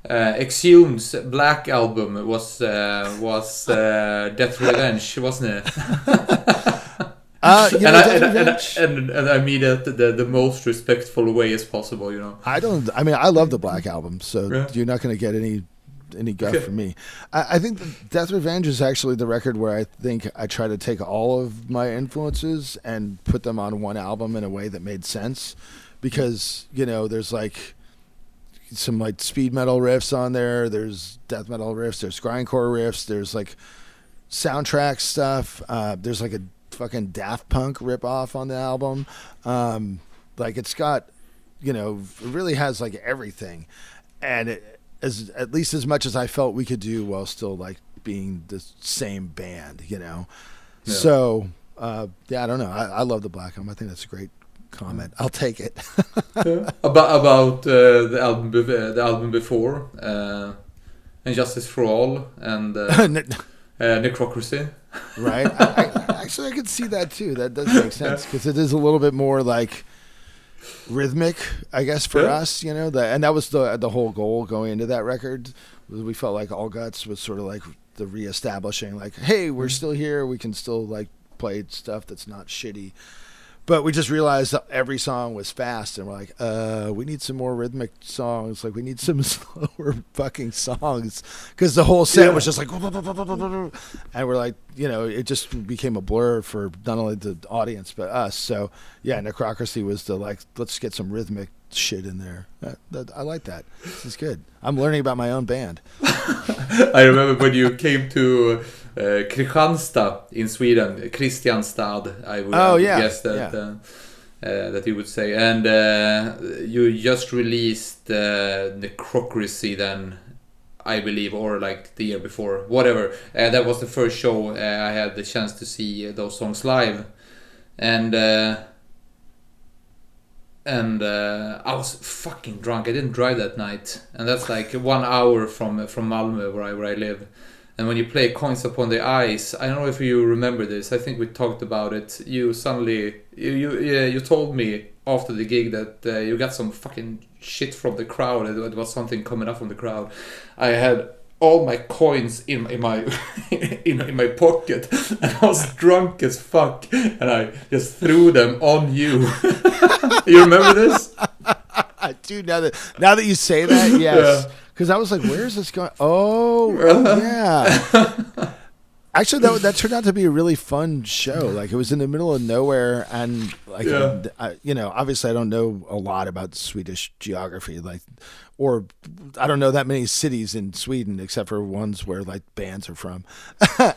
Exhumed's Black album was Death Revenge, wasn't it? You know, and I mean it the most respectful way as possible, you know. I love the Black album, so you're not going to get any guff from me. I think that Death Revenge is actually the record where I think I try to take all of my influences and put them on one album in a way that made sense, because, you know, there's like some like speed metal riffs on there, there's death metal riffs, there's grindcore riffs, there's like soundtrack stuff, there's like a fucking Daft Punk ripoff on the album. Like, it's got, you know, it really has like everything, and at least as much as I felt we could do while still like being the same band, you know. Yeah. So yeah, I don't know. I love the Black album. I think that's a great comment. I'll take it. About the album before, Injustice for All and Necrocracy. Right. I could see that too. That does make sense, because it is a little bit more like rhythmic, I guess, for us, you know. And that was the whole goal going into that record. We felt like All Guts was sort of like the reestablishing, like, hey, we're still here, we can still like play stuff that's not shitty. But we just realized that every song was fast, and we're like, we need some more rhythmic songs. Like, we need some slower fucking songs, because the whole set was just like, and we're like, you know, it just became a blur for not only the audience but us. So yeah, Necrocracy was the like, let's get some rhythmic shit in there. I like that. This is good. I'm learning about my own band. I remember when you came to Kristianstad in Sweden, Kristianstad, I would guess that you would say, and you just released Necrocracy then, I believe, or like the year before, whatever. That was the first show I had the chance to see those songs live, and I was fucking drunk. I didn't drive that night, and that's like 1 hour from Malmö, where I live. And when you play Coins Upon the Ice, I don't know if you remember this. I think we talked about it. You suddenly you told me after the gig that you got some fucking shit from the crowd. It was something coming up from the crowd. I had all my coins in my in my pocket, and I was drunk as fuck, and I just threw them on you. You remember this? Dude, now that you say that, yes. Because I was like, where is this going? Oh, yeah. Actually, that turned out to be a really fun show. Like, it was in the middle of nowhere, and like, obviously, I don't know a lot about Swedish geography, or I don't know that many cities in Sweden except for ones where like bands are from.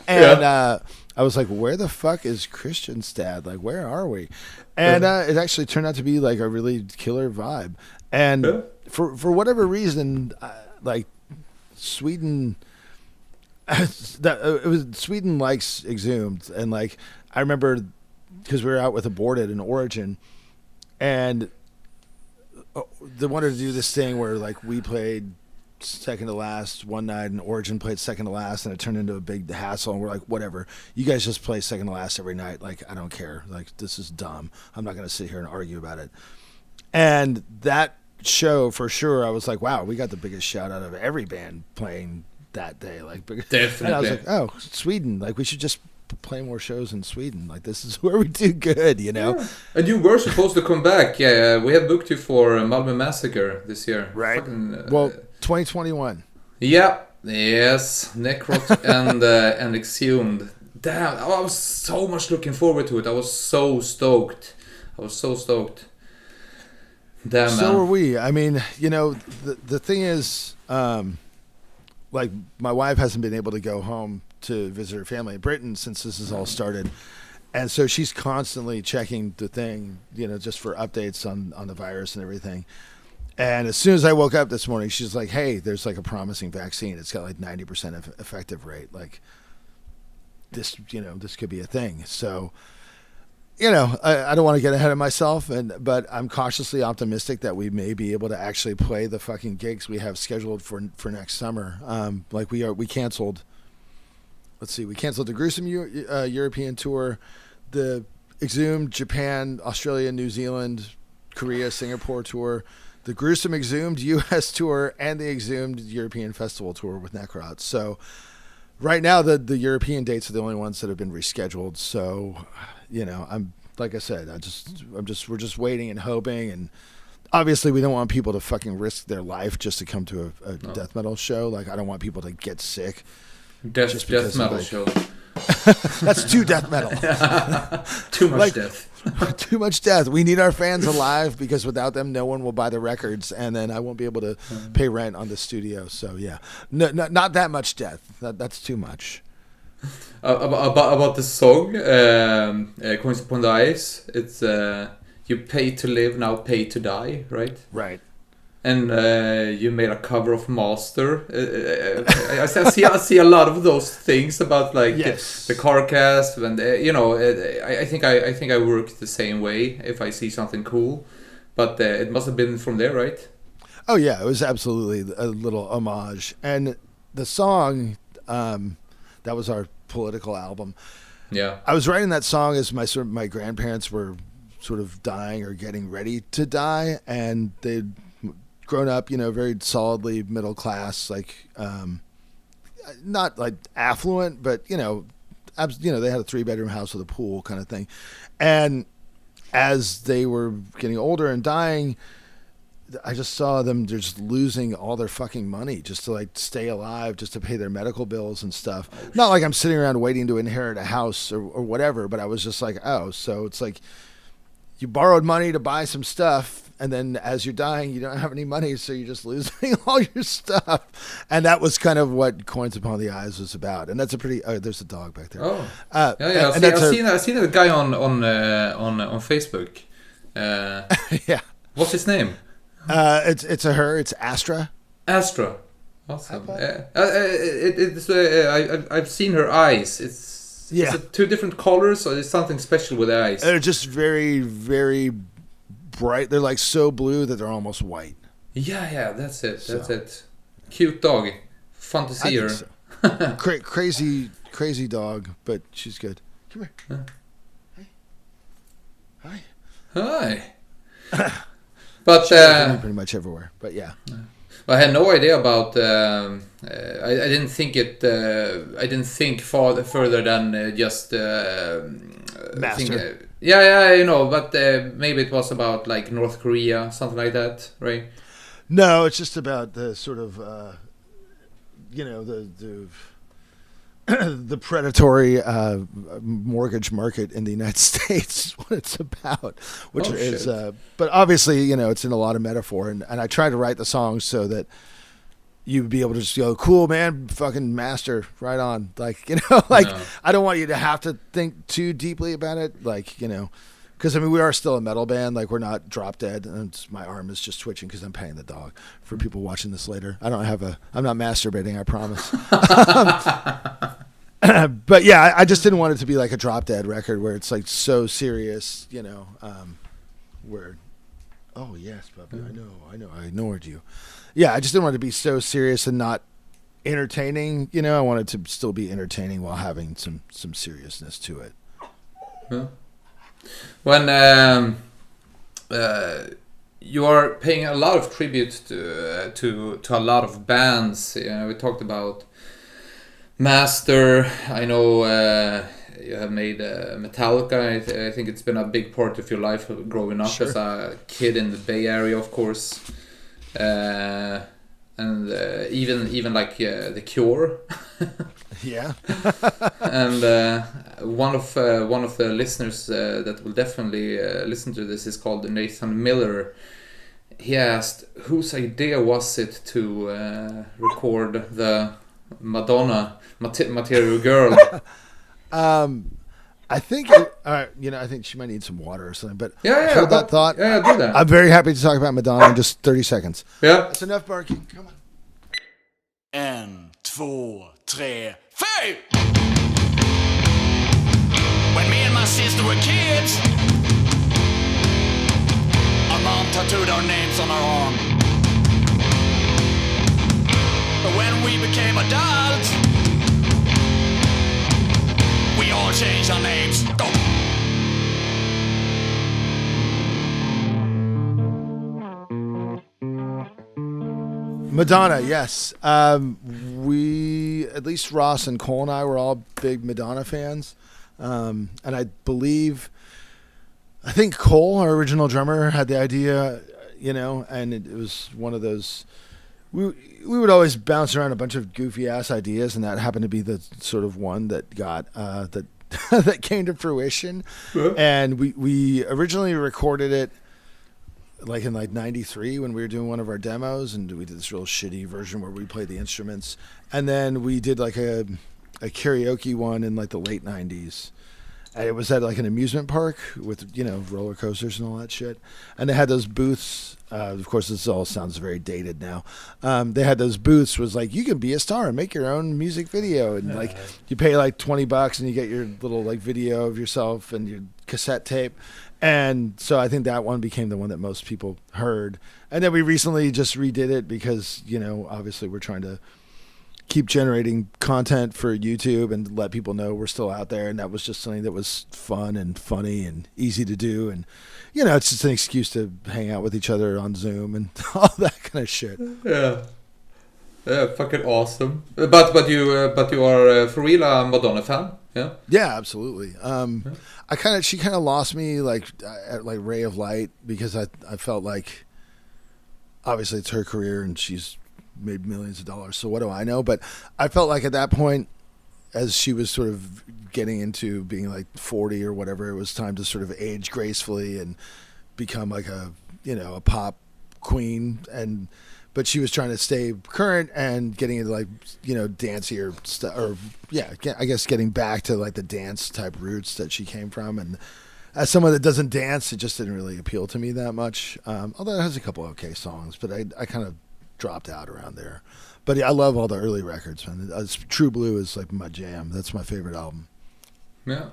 And I was like, where the fuck is Kristianstad? Like, where are we? And it actually turned out to be like a really killer vibe. And for whatever reason, like Sweden. Sweden likes Exhumed, and like I remember because we were out with Aborted and Origin, and they wanted to do this thing where like we played second to last one night and Origin played second to last, and it turned into a big hassle, and we're like, whatever, you guys just play second to last every night, like I don't care, like this is dumb, I'm not gonna sit here and argue about it. And that show for sure, I was like, wow, we got the biggest shout out of every band playing that day, like definitely. And I was like, oh, Sweden, like we should just play more shows in Sweden, like this is where we do good, you know. Yeah. And you were supposed to come back. We have booked you for Malmö Massacre this year, right? Well, 2021. Yes, Necrot and Exhumed. Damn, I was so much looking forward to it. I was so stoked. Damn, so man. were we. I mean, you know, the thing is, like my wife hasn't been able to go home to visit her family in Britain since this has all started. And so she's constantly checking the thing, you know, just for updates on the virus and everything. And as soon as I woke up this morning, she's like, hey, there's like a promising vaccine. It's got like 90% effective rate. Like this, you know, this could be a thing. So, you know, I don't want to get ahead of myself, but I'm cautiously optimistic that we may be able to actually play the fucking gigs we have scheduled for next summer. Like we canceled. Let's see, we canceled the Gruesome European tour, the Exhumed Japan, Australia, New Zealand, Korea, Singapore tour, the Gruesome Exhumed US tour, and the Exhumed European Festival tour with Necrot. So right now the European dates are the only ones that have been rescheduled. So, you know, I'm like I said, we're just waiting and hoping, and obviously we don't want people to fucking risk their life just to come to a death metal show. Like I don't want people to get sick. Death metal show. That's too death metal. Too much death. Too much death. We need our fans alive because without them, no one will buy the records, and then I won't be able to pay rent on the studio. So yeah, no, not that much death. That's too much. About the song, Coins Upon the Ice, it's you pay to live, now pay to die, right? Right. And you made a cover of Master. I see a lot of those things about like the Carcass, and you know, I think I work the same way if I see something cool, but it must have been from there, right? Oh yeah, it was absolutely a little homage, and the song that was our political album. Yeah, I was writing that song as my grandparents were sort of dying or getting ready to die, and they'd grown up, you know, very solidly middle class, like not like affluent, but you know, they had a 3-bedroom house with a pool kind of thing. And as they were getting older and dying, I just saw them just losing all their fucking money just to like stay alive, just to pay their medical bills and stuff. Not like I'm sitting around waiting to inherit a house or whatever, but I was just like, oh, so it's like you borrowed money to buy some stuff, and then as you're dying, you don't have any money, so you're just losing all your stuff. And that was kind of what Coins Upon the Eyes was about. And that's a pretty... there's a dog back there. Oh, yeah. I've seen that guy on Facebook. Yeah. What's his name? It's a her. It's Astra. Astra. Awesome. I've seen her eyes. It's two different colors, so there's something special with the eyes. They're just very, very bright. They're like so blue that they're almost white. Yeah, that's it. That's it. Cute dog. Fun to see her. So. crazy dog, but she's good. Come here. Hi. But pretty much everywhere. But yeah. I had no idea about. I didn't think it. I didn't think further than just. Master. You know, but maybe it was about like North Korea, something like that, right? No, it's just about the sort of, you know, the the predatory mortgage market in the United States, what it's about, which is, but obviously, you know, it's in a lot of metaphor, and I try to write the songs so that you'd be able to just go, cool, man, fucking master, right on. Like, you know, like, I don't want you to have to think too deeply about it. Like, you know, because, I mean, we are still a metal band. Like, we're not drop dead. And my arm is just twitching because I'm paying the dog for people watching this later. I'm not masturbating, I promise. But yeah, I just didn't want it to be like a drop dead record where it's like so serious, you know, where, oh yes, Bubby, I ignored you. Yeah, I just didn't want it to be so serious and not entertaining. You know, I wanted to still be entertaining while having some seriousness to it. Yeah. When you are paying a lot of tribute to a lot of bands, you know, we talked about Master. I know you have made Metallica. I think it's been a big part of your life growing up as a kid in the Bay Area, of course. And even like The Cure. Yeah. And one of the listeners that will definitely listen to this is called Nathan Miller. He asked, whose idea was it to record the Madonna Material Girl? I think, you know, I think she might need some water or something. But hold that thought. Yeah, do that. I'm very happy to talk about Madonna in just 30 seconds. Yeah, that's enough barking. Come on. 1, 2, 3, 4. When me and my sister were kids, our mom tattooed our names on our arm. But when we became adults, we all changed our names. Go. Madonna, yes. We, at least Ross and Cole and I, were all big Madonna fans. And I think Cole, our original drummer, had the idea, you know, and it was one of those, we would always bounce around a bunch of goofy ass ideas, and that happened to be the sort of one that got, that came to fruition. Uh-huh. And we originally recorded it like in like 93 when we were doing one of our demos, and we did this real shitty version where we played the instruments, and then we did like a karaoke one in like the late 90s, and it was at like an amusement park with, you know, roller coasters and all that shit, and they had those booths. Of course, this all sounds very dated now. They had those booths, was like, you can be a star and make your own music video, and like you pay like $20 and you get your little like video of yourself and your cassette tape. And so I think that one became the one that most people heard. And then we recently just redid it because, you know, obviously we're trying to keep generating content for YouTube and let people know we're still out there. And that was just something that was fun and funny and easy to do. And, you know, it's just an excuse to hang out with each other on Zoom and all that kind of shit. Yeah. Yeah, fucking awesome. But you are for real a Madonna fan? Yeah. Yeah, absolutely. She kind of lost me like at like Ray of Light, because I felt like obviously it's her career and she's made millions of dollars. So what do I know? But I felt like at that point, as she was sort of getting into being like 40 or whatever, it was time to sort of age gracefully and become like a, you know, a pop queen. But she was trying to stay current and getting into like, you know, dancier stuff, or I guess getting back to like the dance type roots that she came from. And as someone that doesn't dance, it just didn't really appeal to me that much. Although it has a couple okay songs, but I kind of dropped out around there. But yeah, I love all the early records, man. True Blue is like my jam. That's my favorite album. Yeah.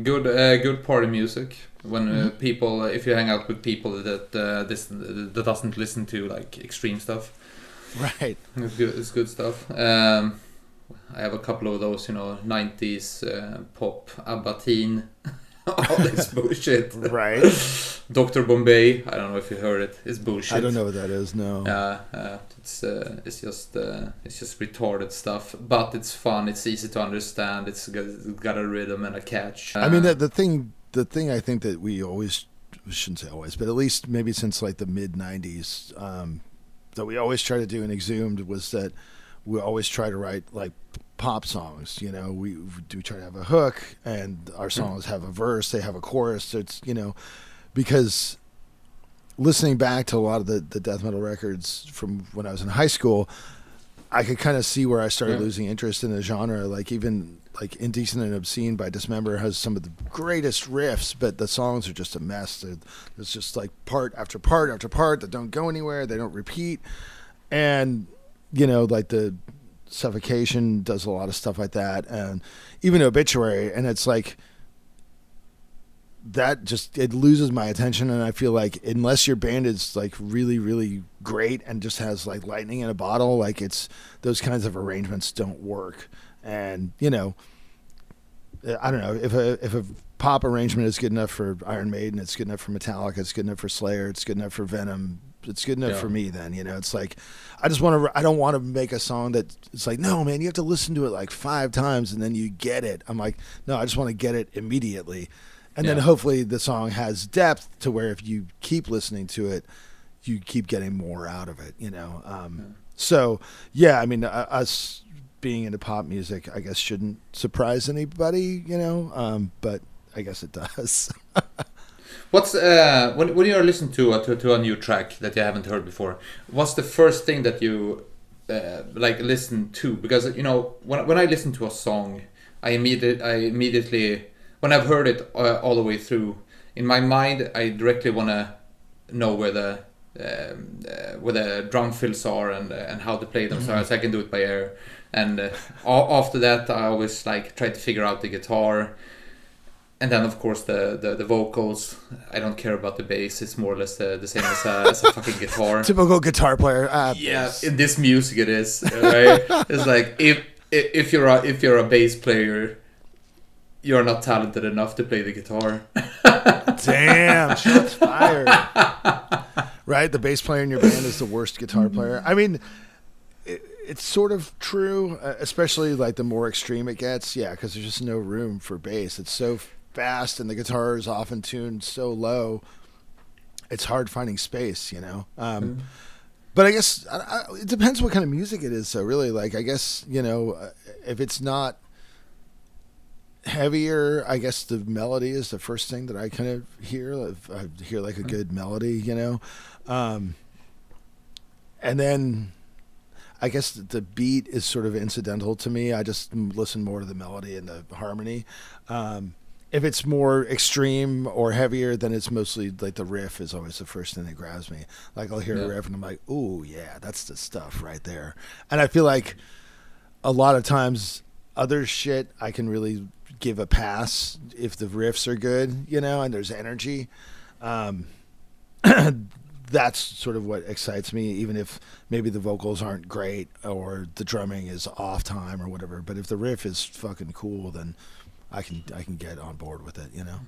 Good party music. When people, if you hang out with people that doesn't listen to like extreme stuff, right? It's good stuff. I have a couple of those, you know, 90s pop, ABBA teen, all this bullshit. Right. Dr. Bombay. I don't know if you heard it. It's bullshit. I don't know what that is. No. It's just retarded stuff, but it's fun. It's easy to understand. It's got a rhythm and a catch. I mean, the thing I think that we always, shouldn't say always, but at least maybe since like the mid 90s, that we always try to do in Exhumed was that we always try to write like pop songs. You know, we do try to have a hook, and our songs have a verse, they have a chorus. So it's, you know, because listening back to a lot of the death metal records from when I was in high school, I could kind of see where I started losing interest in the genre. Like even like Indecent and Obscene by Dismember has some of the greatest riffs, but the songs are just a mess. It's just like part after part after part that don't go anywhere. They don't repeat. And, you know, like the Suffocation does a lot of stuff like that. And even Obituary. And it's like, that just, it loses my attention. And I feel like unless your band is like really, really great and just has like lightning in a bottle, like it's, those kinds of arrangements don't work. And, you know, I don't know, if a pop arrangement is good enough for Iron Maiden, it's good enough for Metallica, it's good enough for Slayer, it's good enough for Venom, it's good enough for me then, you know. It's like, I don't want to make a song that it's like, no, man, you have to listen to it like 5 times and then you get it. I'm like, no, I just want to get it immediately. And then hopefully the song has depth to where if you keep listening to it, you keep getting more out of it, you know. So, yeah, I mean, us being into pop music, I guess, shouldn't surprise anybody, you know, but I guess it does. What's when you're listening to a new track that you haven't heard before, what's the first thing that you like listen to? Because, you know, when I listen to a song, I immediately when I've heard it all the way through, in my mind I directly want to know where the drum fills are and how to play them, so I can do it by ear. And after that, I always like try to figure out the guitar, and then of course the vocals. I don't care about the bass; it's more or less the same as a fucking guitar. Typical guitar player. Yes, in this music it is. Right? It's like if you're a bass player, you're not talented enough to play the guitar. Damn, shots fired. Right, the bass player in your band is the worst guitar player. I mean, it's sort of true, especially like the more extreme it gets. Yeah, because there's just no room for bass. It's so fast, and the guitar is often tuned so low. It's hard finding space, you know. But I guess it depends what kind of music it is. So really, like, I guess, you know, if it's not heavier, I guess the melody is the first thing that I kind of hear. I hear like a good melody, you know. And then I guess the beat is sort of incidental to me. I just listen more to the melody and the harmony. If it's more extreme or heavier, then it's mostly like the riff is always the first thing that grabs me. Like I'll hear a riff and I'm like, ooh, yeah, that's the stuff right there. And I feel like a lot of times other shit I can really give a pass if the riffs are good, you know, and there's energy. That's sort of what excites me, even if maybe the vocals aren't great or the drumming is off time or whatever. But if the riff is fucking cool, then I can get on board with it, you know.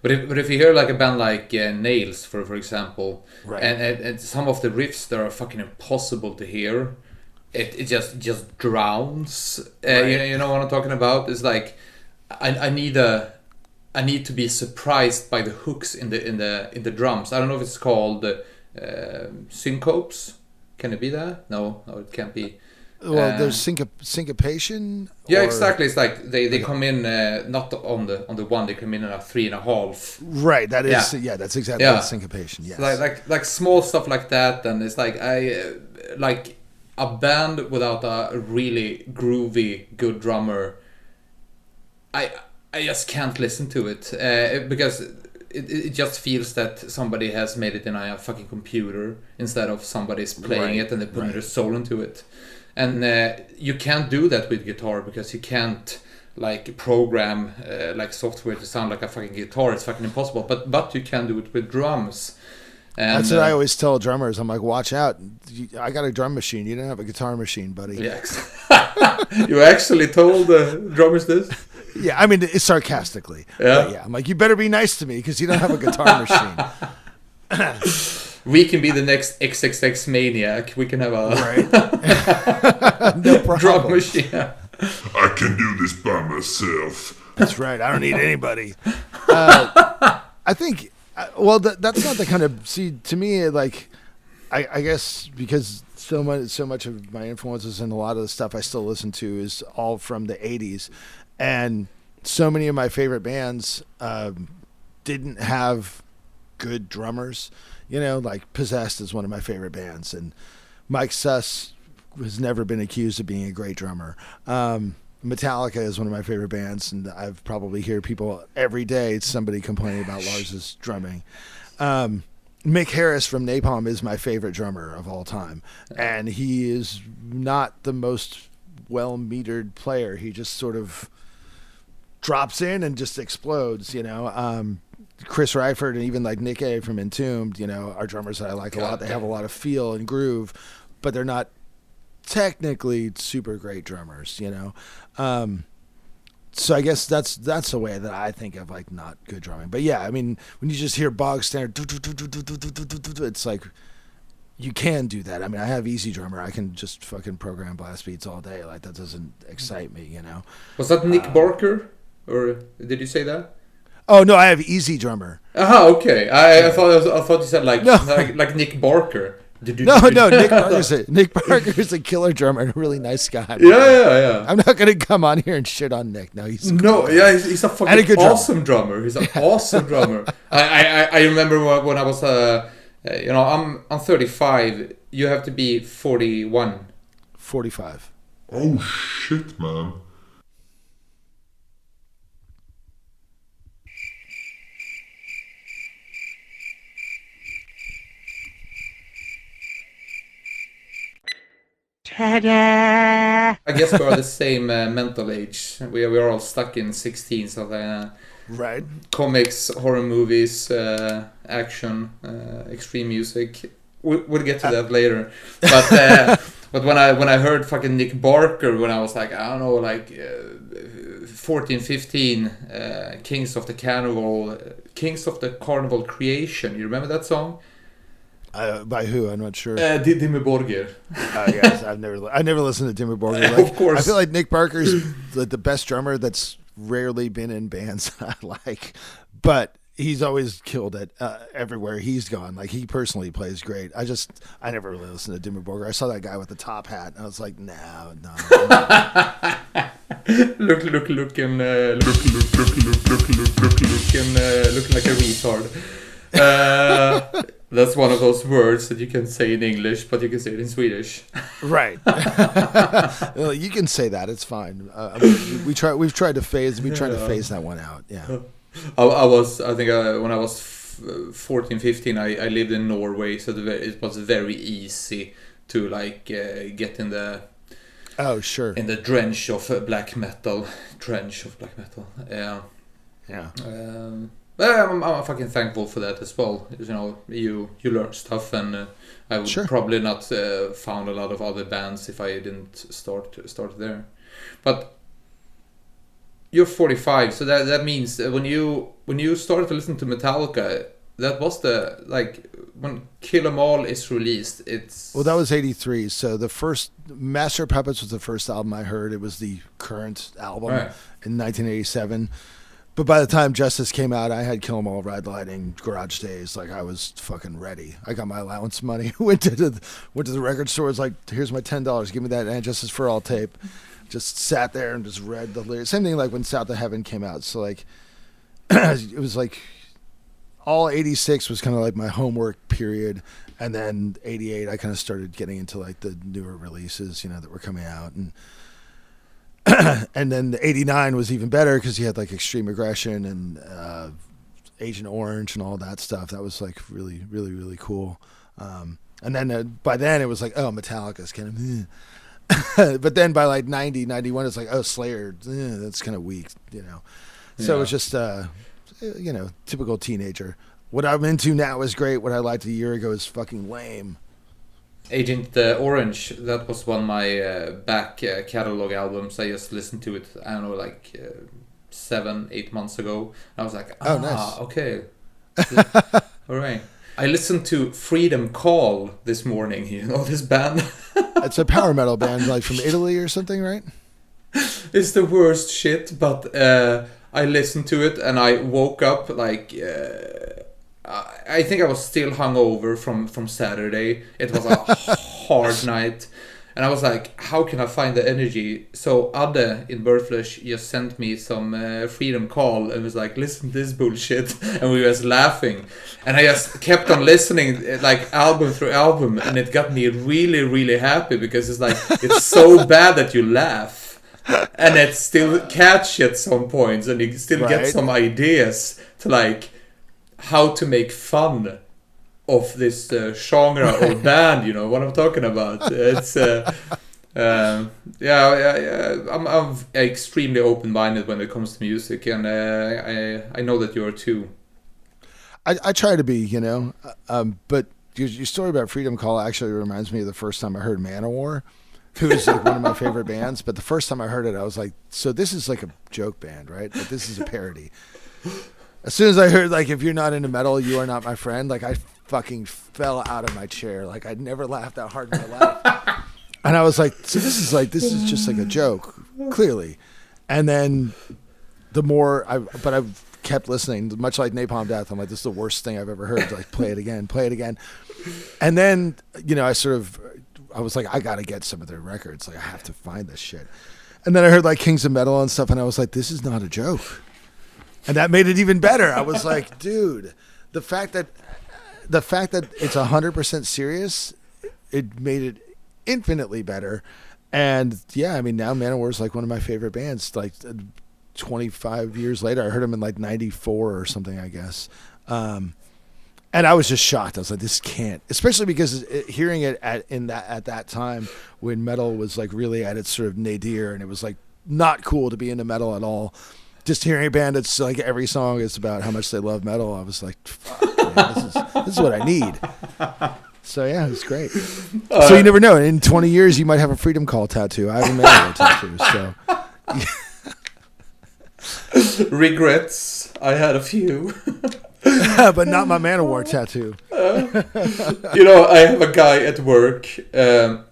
But if you hear like a band like Nails, for example, right, and some of the riffs that are fucking impossible to hear, it just drowns. Right. You know what I'm talking about? It's like I need to be surprised by the hooks in the drums. I don't know if it's called syncopes. Can it be that? No, it can't be. Well, there's syncopation. Yeah, exactly. It's like they come in not on the one. They come in at a 3.5. Right. That is that's exactly syncopation. Yes. Like small stuff like that, and it's like I like a band without a really groovy good drummer. I just can't listen to it because it just feels that somebody has made it in a fucking computer instead of somebody's playing it and they put their soul into it. And you can't do that with guitar because you can't like program like software to sound like a fucking guitar. It's fucking impossible. But you can do it with drums. And, that's what I always tell drummers. I'm like, watch out. I got a drum machine. You don't have a guitar machine, buddy. Yeah. You actually told the drummers this? Yeah, I mean, it's sarcastically. Yeah. I'm like, you better be nice to me because you don't have a guitar machine. We can be the next XXX Maniac. We can have a no problem. drum machine. I can do this by myself. That's right. I don't need anybody. I think, well, that's not the kind of, see, to me, like, I guess because so much of my influences and a lot of the stuff I still listen to is all from the 80s, and so many of my favorite bands didn't have good drummers. You know, like Possessed is one of my favorite bands, and Mike Suss has never been accused of being a great drummer. Metallica is one of my favorite bands, and I've probably hear people every day, somebody complaining about Lars's drumming. Mick Harris from Napalm is my favorite drummer of all time, and he is not the most well-metered player. He just sort of drops in and just explodes, you know. Chris Ryford and even like Nick A from Entombed, you know, are drummers that I like a lot. They have a lot of feel and groove, but they're not technically super great drummers, you know. So I guess that's the way that I think of like not good drumming. But yeah, I mean, when you just hear bog standard, it's like you can do that. I mean, I have Easy Drummer. I can just fucking program blast beats all day. Like that doesn't excite me, you know. Was that Nick Barker, or did you say that? Oh no, I have Easy Drummer. Okay. I thought you said like Nick Barker. No, Nick Barker's a killer drummer and a really nice guy. Yeah. I'm not gonna come on here and shit on Nick. No, he's he's a fucking awesome drummer. He's an awesome drummer. I remember when I was I'm 35. You have to be 41. 45. Oh shit, man. I guess we are the same mental age. We are all stuck in 16, so right. Comics, horror movies, action, extreme music. We'll get to that later. But when I heard fucking Nick Barker, when I was like, I don't know, like 14, 15, Kings of the Carnival Creation. You remember that song? By who? I'm not sure. Dimmu Borgir. Yes, I never listened to Dimmu Borgir. Like, of course. I feel like Nick Barker's the best drummer that's rarely been in bands I like, but he's always killed it everywhere he's gone. Like he personally plays great. I never really listened to Dimmu Borgir. I saw that guy with the top hat, and I was like, no. looking like a retard. That's one of those words that you can say in English, but you can say it in Swedish. Right. You can say that. It's fine. We've tried to phase that one out. Yeah. I think when I was 14, 15, I lived in Norway, so it was very easy to like get in the in the drench of black metal. Yeah. I'm fucking thankful for that as well. You know, you learn stuff, and I would probably not found a lot of other bands if I didn't start there. But you're 45, so that means when you started to listen to Metallica, that was when Kill 'Em All is released. That was 83. So the first Master of Puppets was the first album I heard. It was the current album in 1987. But by the time Justice came out, I had Kill 'Em All, Ride Lightning, Garage Days. Like I was fucking ready. I got my allowance money. went to the record store. Was like, here's my $10. Give me that And Justice for All tape. Just sat there and just read the lyrics. Same thing like when South of Heaven came out. So like, it was like all 86 was kind of like my homework period, and then 88 I kind of started getting into like the newer releases, you know, that were coming out, and then the 89 was even better because you had like Extreme Aggression and Agent Orange and all that stuff. That was like really, really, really cool. And then by then it was like, oh, Metallica's kind of but then by like 90, 91 it's like, oh, Slayer, that's kind of weak, you know. So it's just you know, typical teenager. What I'm into now is great. What I liked a year ago is fucking lame. Agent Orange, that was one of my back catalog albums. I just listened to it, I don't know, like 7-8 months ago. I was like, nice. Okay. All right. I listened to Freedom Call this morning, you know, this band. It's a power metal band, like from Italy or something, right? It's the worst shit, but I listened to it and I woke up like I think I was still hungover from Saturday. It was a hard night. And I was like, how can I find the energy? So Adde in Birthflesh just sent me some Freedom Call and was like, listen to this bullshit. And we was laughing. And I just kept on listening, like album through album. And it got me really, really happy because it's like, it's so bad that you laugh. And it's still catchy at some points. And you still get some ideas to like how to make fun of this genre or band, you know what I'm talking about. It's I'm extremely open-minded when it comes to music, and I know that you are too. I try to be, you know, but your story about Freedom Call actually reminds me of the first time I heard Manowar, who is like one of my favorite bands. But the first time I heard it, I was like, so this is like a joke band, right? But this is a parody. As soon as I heard, like, if you're not into metal, you are not my friend, like, I fucking fell out of my chair. Like, I'd never laughed that hard in my life. And I was like, so this is just like a joke, clearly. And then the more I've kept listening, much like Napalm Death, I'm like, this is the worst thing I've ever heard. Like, play it again. And then, you know, I was like, I got to get some of their records. Like, I have to find this shit. And then I heard, like, Kings of Metal and stuff, and I was like, this is not a joke. And that made it even better. I was like, dude, the fact that it's 100% serious, it made it infinitely better. And yeah, I mean, now Manowar is like one of my favorite bands. Like 25 years later, I heard them in like 94 or something, I guess. And I was just shocked. I was like, this can't, especially because hearing it at that time when metal was like really at its sort of nadir, and it was like not cool to be into metal at all. Just hearing a band that's like every song is about how much they love metal, I was like, fuck, man, this is what I need. So yeah, it was great. So you never know. In 20 years, you might have a Freedom Call tattoo. I have a Manowar tattoo. So Regrets. I had a few. but not my Manowar tattoo. You know, I have a guy at work.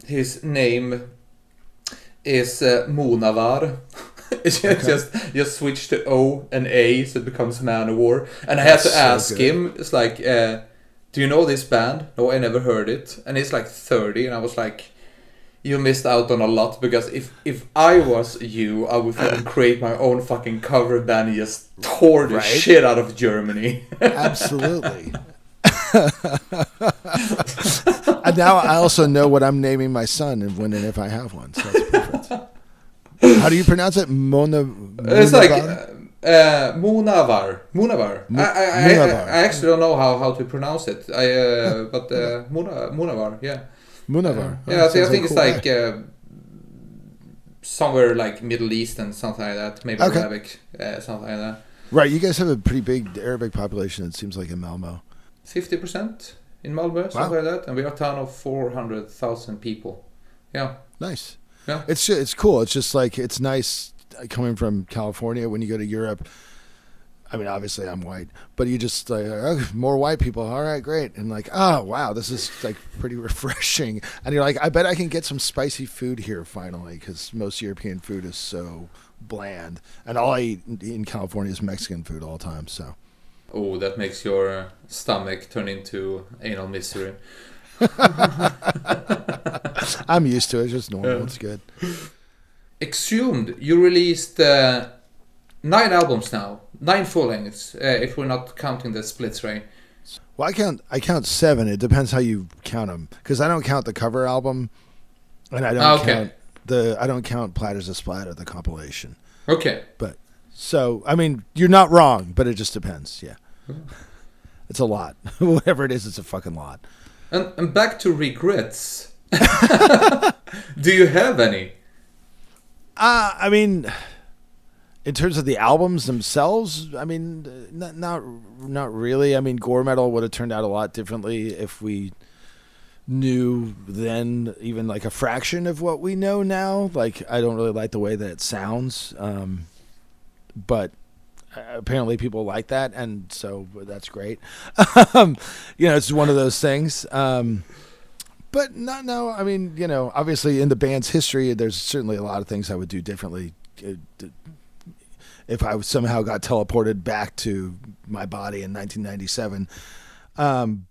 His name is Manowar. It's just switch to O and A, so it becomes Manowar. And I had to ask him, it's like, do you know this band? No, I never heard it. And he's like 30, and I was like, you missed out on a lot, because if I was you, I would fucking create my own fucking cover band and just tore the shit out of Germany. Absolutely. And now I also know what I'm naming my son when and if I have one, so that's perfect. How do you pronounce it? It's like Manowar. I actually don't know how to pronounce it. But Manowar, yeah. Manowar. Yeah, I think it's like somewhere like Middle Eastern, something like that. Maybe Arabic, something like that. Right, you guys have a pretty big Arabic population, it seems like, in Malmo. 50% in Malmö, something like that. And we are a town of 400,000 people. Yeah. Nice. Yeah. It's cool. It's just like, it's nice coming from California when you go to Europe. I mean, obviously I'm white, but you just like, oh, more white people. All right, great. And like, oh, wow, this is like pretty refreshing. And you're like, I bet I can get some spicy food here finally, because most European food is so bland. And all I eat in California is Mexican food all the time. So. Oh, that makes your stomach turn into anal misery. I'm used to it. It's just normal. It's good. Exhumed, you released 9 albums now, 9 full lengths. If we're not counting the splits, right? Well, I count 7. It depends how you count them, because I don't count the cover album, and I don't count Platters of Splatter, the compilation. Okay. But so I mean, you're not wrong, but it just depends. Yeah, it's a lot. Whatever it is, it's a fucking lot. And back to regrets. Do you have any? I mean, in terms of the albums themselves, I mean, not really. I mean, gore metal would have turned out a lot differently if we knew then even like a fraction of what we know now. Like, I don't really like the way that it sounds, but apparently people like that, and so that's great. It's one of those things. But no, I mean, obviously in the band's history, there's certainly a lot of things I would do differently. if I somehow got teleported back to my body in 1997.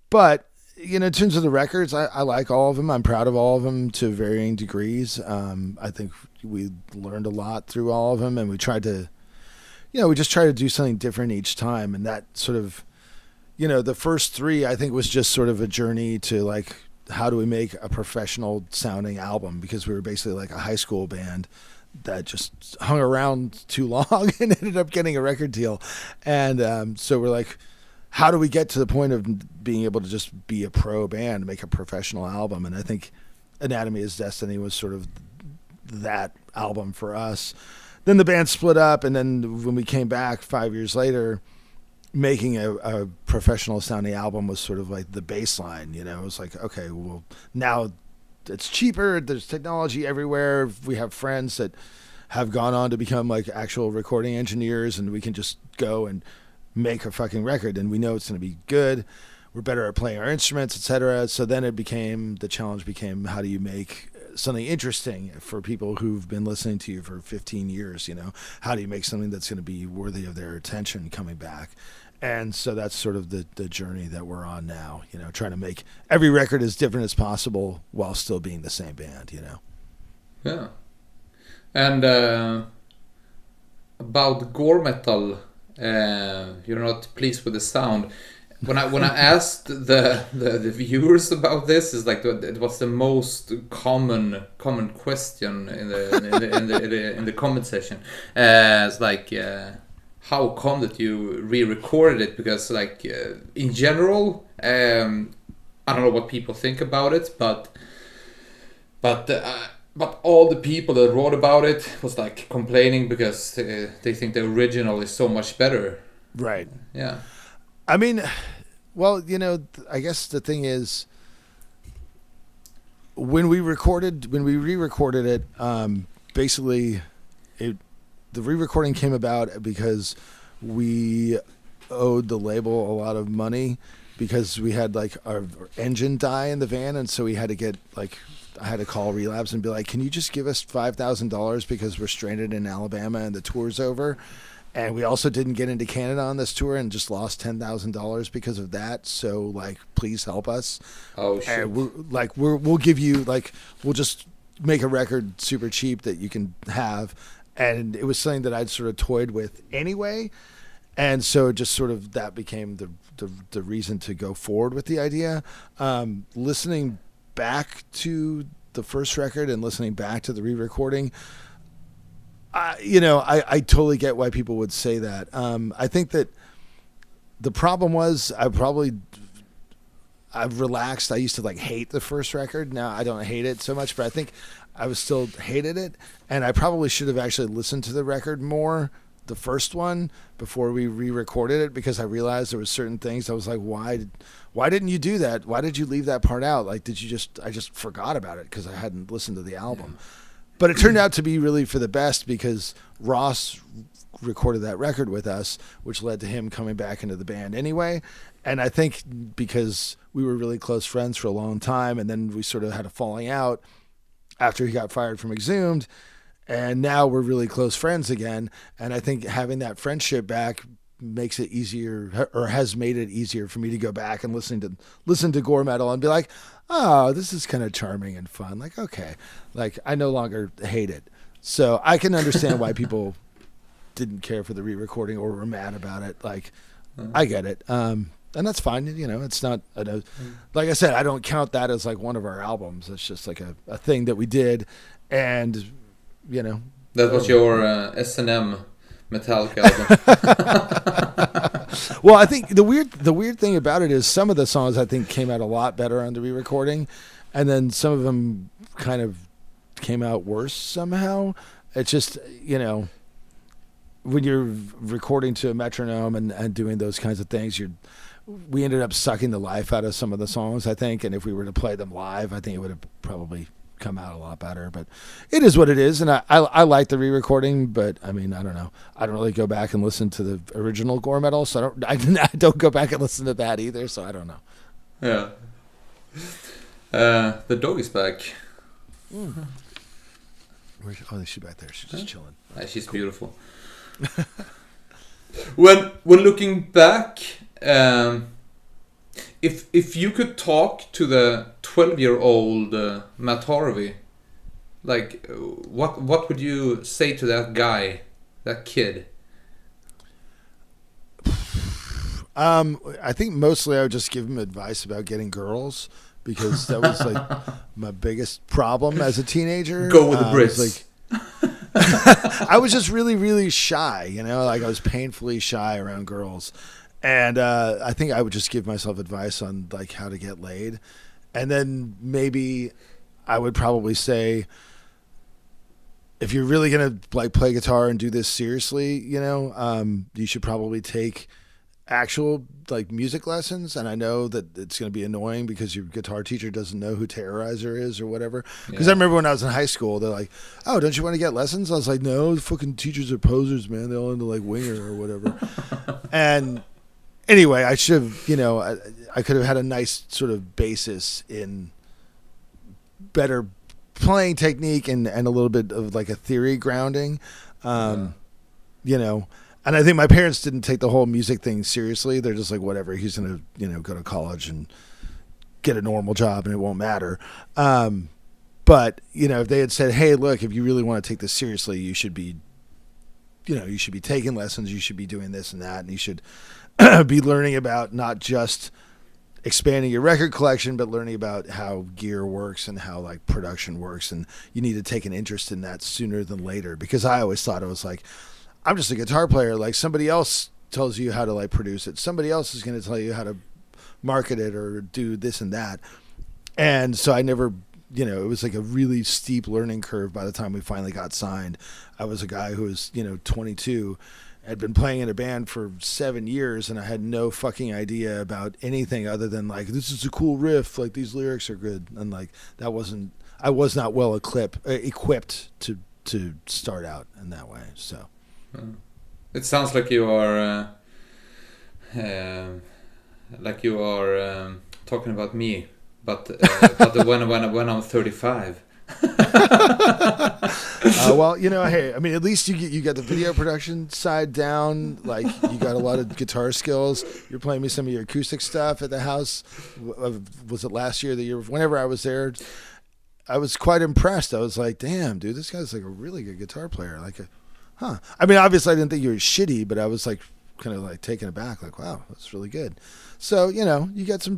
But in terms of the records, I like all of them. I'm proud of all of them to varying degrees. I think we learned a lot through all of them, and we tried to, we just try to do something different each time. And that sort of, the first three, I think, was just sort of a journey to like, how do we make a professional sounding album? Because we were basically like a high school band that just hung around too long and ended up getting a record deal. And so we're like, how do we get to the point of being able to just be a pro band, make a professional album? And I think Anatomy is Destiny was sort of that album for us. Then the band split up, and then when we came back 5 years later, making a professional sounding album was sort of like the baseline. It was like, okay, well, now it's cheaper, there's technology everywhere, we have friends that have gone on to become like actual recording engineers, and we can just go and make a fucking record, and we know it's going to be good, we're better at playing our instruments, etc. So then the challenge became, how do you make something interesting for people who've been listening to you for 15 years? How do you make something that's going to be worthy of their attention coming back? And so that's sort of the journey that we're on now, trying to make every record as different as possible while still being the same band. Yeah. And about gore metal, you're not pleased with the sound. When I asked the viewers about this, is like it was the most common question in the comment section. It's like, how come that you re-recorded it? Because like in general, I don't know what people think about it, but all the people that wrote about it was like complaining because they think the original is so much better. Right. Yeah. I mean, well, I guess the thing is, when we re-recorded it, basically, the re-recording came about because we owed the label a lot of money because we had like our engine die in the van, and so we had to get like, I had to call Relapse and be like, can you just give us $5,000 because we're stranded in Alabama and the tour's over? And we also didn't get into Canada on this tour and just lost $10,000 because of that. So like, please help us. Oh shit! And we'll give you like, we'll just make a record super cheap that you can have. And it was something that I'd sort of toyed with anyway. And so it just sort of, that became the reason to go forward with the idea. Listening back to the first record and listening back to the re-recording, I totally get why people would say that. I think that the problem was I've relaxed. I used to like hate the first record. Now I don't hate it so much, but I think I was still hated it. And I probably should have actually listened to the record more, the first one, before we re-recorded it, because I realized there was certain things I was like, why didn't you do that? Why did you leave that part out? Like, I just forgot about it because I hadn't listened to the album. Yeah. But it turned out to be really for the best because Ross recorded that record with us, which led to him coming back into the band anyway. And I think because we were really close friends for a long time, and then we sort of had a falling out after he got fired from Exhumed, and now we're really close friends again. And I think having that friendship back makes it easier, or has made it easier for me to go back and listen to gore metal and be like, oh, this is kind of charming and fun. Like, okay, like I no longer hate it. So I can understand why people didn't care for the re-recording or were mad about it. Like, I get it. And that's fine. It's not, like I said, I don't count that as like one of our albums. It's just like a thing that we did. And, that was your S&M Metallica album. Well, I think the weird thing about it is some of the songs I think came out a lot better on the re-recording, and then some of them kind of came out worse somehow. It's just, when you're recording to a metronome and doing those kinds of things, we ended up sucking the life out of some of the songs, I think, and if we were to play them live, I think it would have probably come out a lot better. But it is what it is, and I like the re-recording, but I mean, I don't know, I don't really go back and listen to the original gore metal, so I don't go back and listen to that either, so I don't know. Yeah. The dog is back. Oh, she's back there, she's just chilling. She's beautiful. When looking back, if you could talk to the 12-year-old Matt Harvey, like what would you say to that guy, that kid? I think mostly I would just give him advice about getting girls, because that was like my biggest problem as a teenager. Go with the Brits. I was just really, really shy, you know, like I was painfully shy around girls. And I think I would just give myself advice on like how to get laid. And then maybe I would probably say, if you're really going to like play guitar and do this seriously, you know, you should probably take actual like music lessons. And I know that it's going to be annoying because your guitar teacher doesn't know who Terrorizer is or whatever. Because I remember when I was in high school, they're like, "Oh, don't you want to get lessons?" I was like, "No, fucking teachers are posers, man. They're all into like Winger or whatever." And anyway, I should have, you know, I could have had a nice sort of basis in better playing technique and a little bit of like a theory grounding, you know. And I think my parents didn't take the whole music thing seriously. They're just like, whatever, he's going to, you know, go to college and get a normal job and it won't matter. But, you know, if they had said, "Hey, look, if you really want to take this seriously, you should be, you know, you should be taking lessons, you should be doing this and that, and you should be learning about not just expanding your record collection, but learning about how gear works and how like production works. And you need to take an interest in that sooner than later." Because I always thought it was like, I'm just a guitar player. Like somebody else tells you how to like produce it. Somebody else is going to tell you how to market it or do this and that. And so I never, you know, it was like a really steep learning curve by the time we finally got signed. I was a guy who was, you know, 22, had been playing in a band for 7 years, and I had no fucking idea about anything other than like, this is a cool riff, like these lyrics are good. And like, I was not well equipped to start out in that way. So. It sounds like you are talking about me, but when I'm 35. Well, you know, hey, I mean, at least you got the video production side down. Like, you got a lot of guitar skills. You're playing me some of your acoustic stuff at the house. Was it last year? The year? Whenever I was there, I was quite impressed. I was like, damn, dude, this guy's like a really good guitar player. Like, I mean, obviously I didn't think you were shitty, but I was like kind of like taken aback, like, wow, that's really good. So, you know, you got some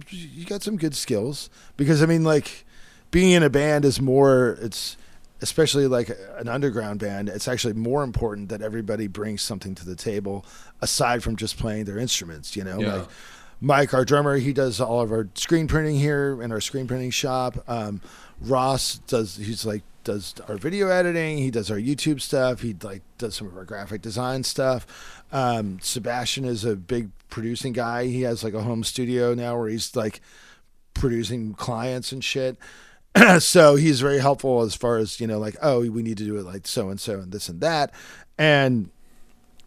good skills, because I mean, like, being in a band is more, it's especially like an underground band, it's actually more important that everybody brings something to the table aside from just playing their instruments, you know. Like Mike, our drummer, he does all of our screen printing here in our screen printing shop. Ross does our video editing. He does our YouTube stuff. He like does some of our graphic design stuff. Sebastian is a big producing guy. He has like a home studio now where he's like producing clients and shit. So he's very helpful as far as, you know, like, oh, we need to do it like so and this and that. And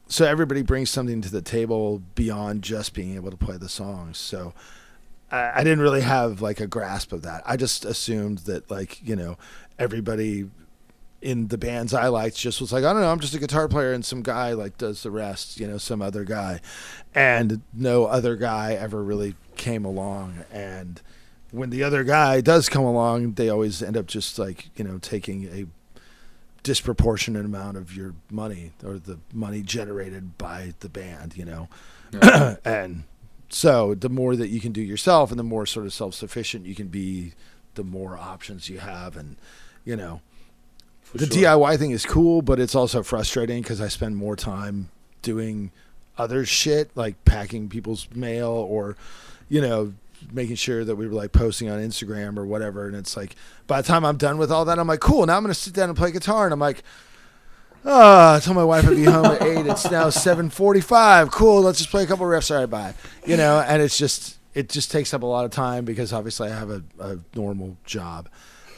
so everybody brings something to the table beyond just being able to play the songs. So I didn't really have like a grasp of that. I just assumed that, like, you know, everybody in the bands I liked just was like, I don't know, I'm just a guitar player and some guy like does the rest, you know, some other guy. And no other guy ever really came along. And when the other guy does come along, they always end up just like, you know, taking a disproportionate amount of your money, or the money generated by the band, you know. Yeah. And so the more that you can do yourself and the more sort of self-sufficient you can be, the more options you have. And, you know, the DIY thing is cool, but it's also frustrating because I spend more time doing other shit, like packing people's mail, or, you know, making sure that we were like posting on Instagram or whatever. And it's like, by the time I'm done with all that, I'm like, cool, now I'm going to sit down and play guitar. And I'm like, I told my wife I'd be home at 8. It's now 7:45. Cool, let's just play a couple riffs. All right, bye. You know, and it just takes up a lot of time because obviously I have a normal job.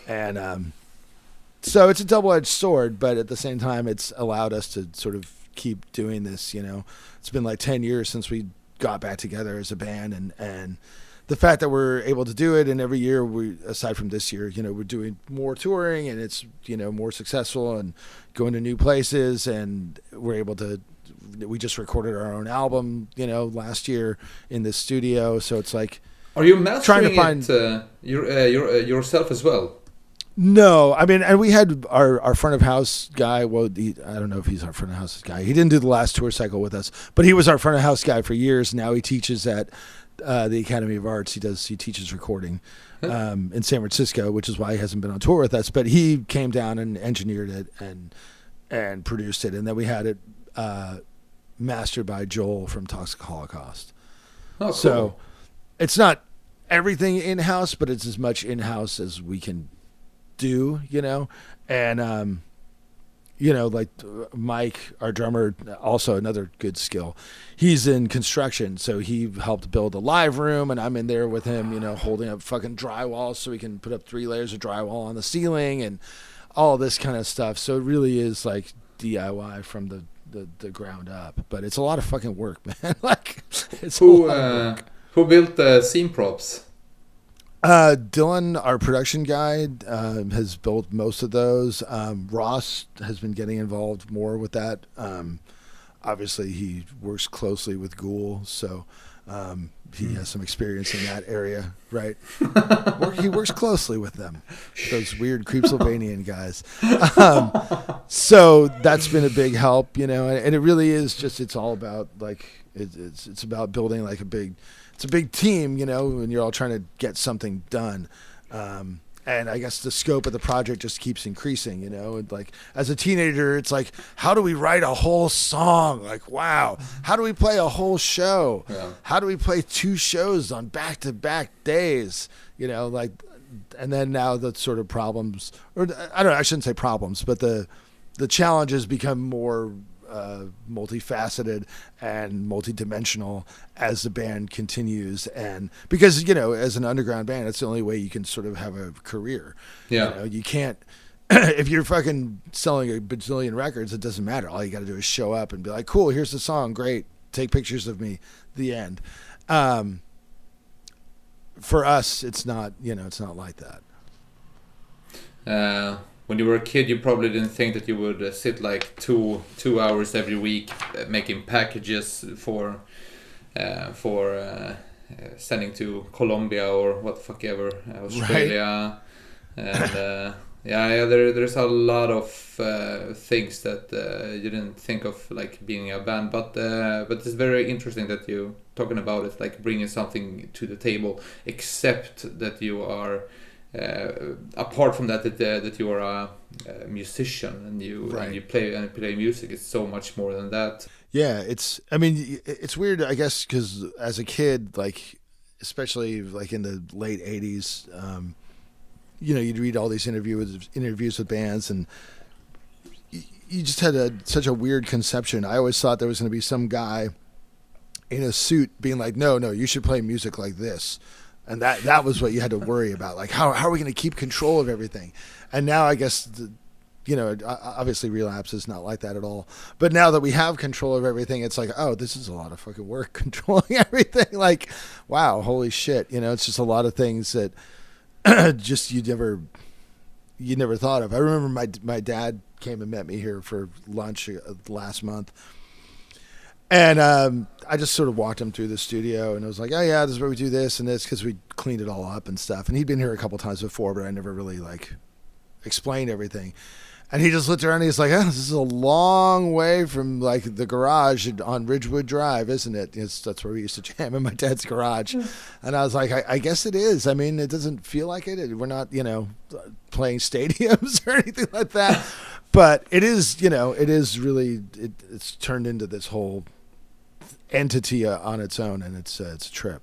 And so it's a double-edged sword, but at the same time, it's allowed us to sort of keep doing this, you know. It's been like 10 years since we got back together as a band, and the fact that we're able to do it, and every year we, aside from this year, you know, we're doing more touring, and it's, you know, more successful and going to new places, and we're able to we just recorded our own album, last year in this studio. So it's like, are you mastering trying to find yourself as well? No, I mean, and we had our front of house guy. Well, I don't know if he's our front of house guy. He didn't do the last tour cycle with us, but he was our front of house guy for years. Now he teaches at the Academy of Arts. He teaches recording in San Francisco, which is why he hasn't been on tour with us. But he came down and engineered it and produced it, and then we had it mastered by Joel from Toxic Holocaust. Oh, cool. So it's not everything in house, but it's as much in house as we can do, and like Mike, our drummer, also another good skill. He's in construction, so he helped build a live room, and I'm in there with him, holding up fucking drywall so we can put up 3 layers of drywall on the ceiling and all this kind of stuff. So it really is like DIY from the ground up, but it's a lot of fucking work, man. Like, it's a lot of work. Who built the scene props? Dylan, our production guy, has built most of those. Ross has been getting involved more with that. Obviously, he works closely with Ghoul, so he has some experience in that area, right? He works closely with them, those weird Creepsylvanian guys. So that's been a big help, and it really is just, it's all about like, it's about building like it's a big team, when you're all trying to get something done. And I guess the scope of the project just keeps increasing, and like as a teenager, it's like, how do we write a whole song? Like, wow, how do we play a whole show? Yeah. How do we play 2 shows on back-to-back days? Like, and then now the sort of problems, or I shouldn't say problems, but the challenges become more multifaceted and multidimensional as the band continues, and because as an underground band, that's the only way you can sort of have a career. You can't if you're fucking selling a bajillion records, it doesn't matter. All you got to do is show up and be like, cool, here's the song, great, take pictures of me, the end. For us, it's not like that. When you were a kid, you probably didn't think that you would sit like two hours every week making packages for sending to Colombia or what the fuck ever, Australia, right. And there's a lot of things that you didn't think of, like being a band, but it's very interesting that you talking about it, like bringing something to the table, except that you are. Apart from that you are a musician and you play music. It's so much more than that. Yeah, it's weird, I guess, because as a kid, like especially like in the late 80s, you'd read all these interviews with bands, and you just had such a weird conception. I always thought there was going to be some guy in a suit being like, no, you should play music like this. And that was what you had to worry about. Like, how are we going to keep control of everything? And now I guess, obviously Relapse is not like that at all. But now that we have control of everything, it's like, oh, this is a lot of fucking work controlling everything. Like, wow, holy shit. It's just a lot of things that just you never thought of. I remember my dad came and met me here for lunch last month. And I just sort of walked him through the studio, and I was like, oh, yeah, this is where we do this and this, because we cleaned it all up and stuff. And he'd been here a couple times before, but I never really, explained everything. And he just looked around and he's like, this is a long way from, the garage on Ridgewood Drive, isn't it? That's where we used to jam, in my dad's garage. And I was like, I guess it is. I mean, it doesn't feel like it. We're not, playing stadiums or anything like that. But it is, it is really, it's turned into this whole entity on its own, and it's a trip.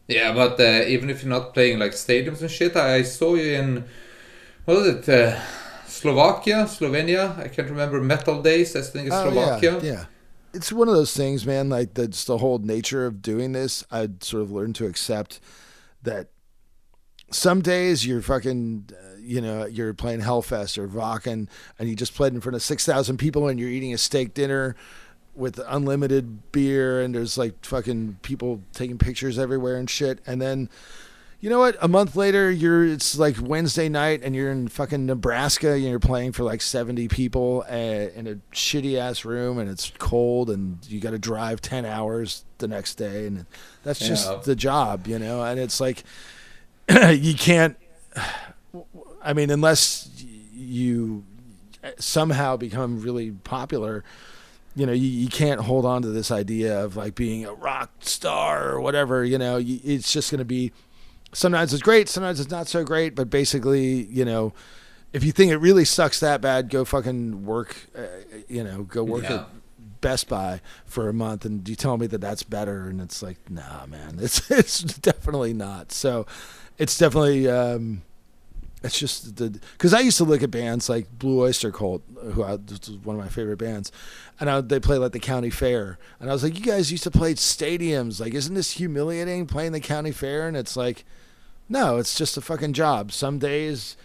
Yeah, but even if you're not playing like stadiums and shit, I saw you in, what was it, Slovenia? I can't remember, Metal Days, I think it's Slovakia. Yeah. It's one of those things, man, like that's the whole nature of doing this. I'd sort of learned to accept that some days you're fucking, you're playing Hellfest or Wacken, and you just played in front of 6,000 people, and you're eating a steak dinner with unlimited beer, and there's fucking people taking pictures everywhere and shit. And then, you know what? A month later, it's like Wednesday night, and you're in fucking Nebraska, and you're playing for like 70 people in a shitty ass room, and it's cold, and you got to drive 10 hours the next day, and that's just the job, you know. And it's like you can't. I mean, unless you somehow become really popular, you know, you can't hold on to this idea of like being a rock star or whatever. You know, it's just going to be. Sometimes it's great, sometimes it's not so great, but basically, you know, if you think it really sucks that bad, go fucking work, go work at Best Buy for a month, and you tell me that that's better, and it's like, nah, man, it's definitely not. So it's definitely, it's just because I used to look at bands like Blue Oyster Cult, this was one of my favorite bands, and they play like the county fair, and I was like, you guys used to play stadiums, like, isn't this humiliating playing the county fair? And it's like, no, it's just a fucking job. Some days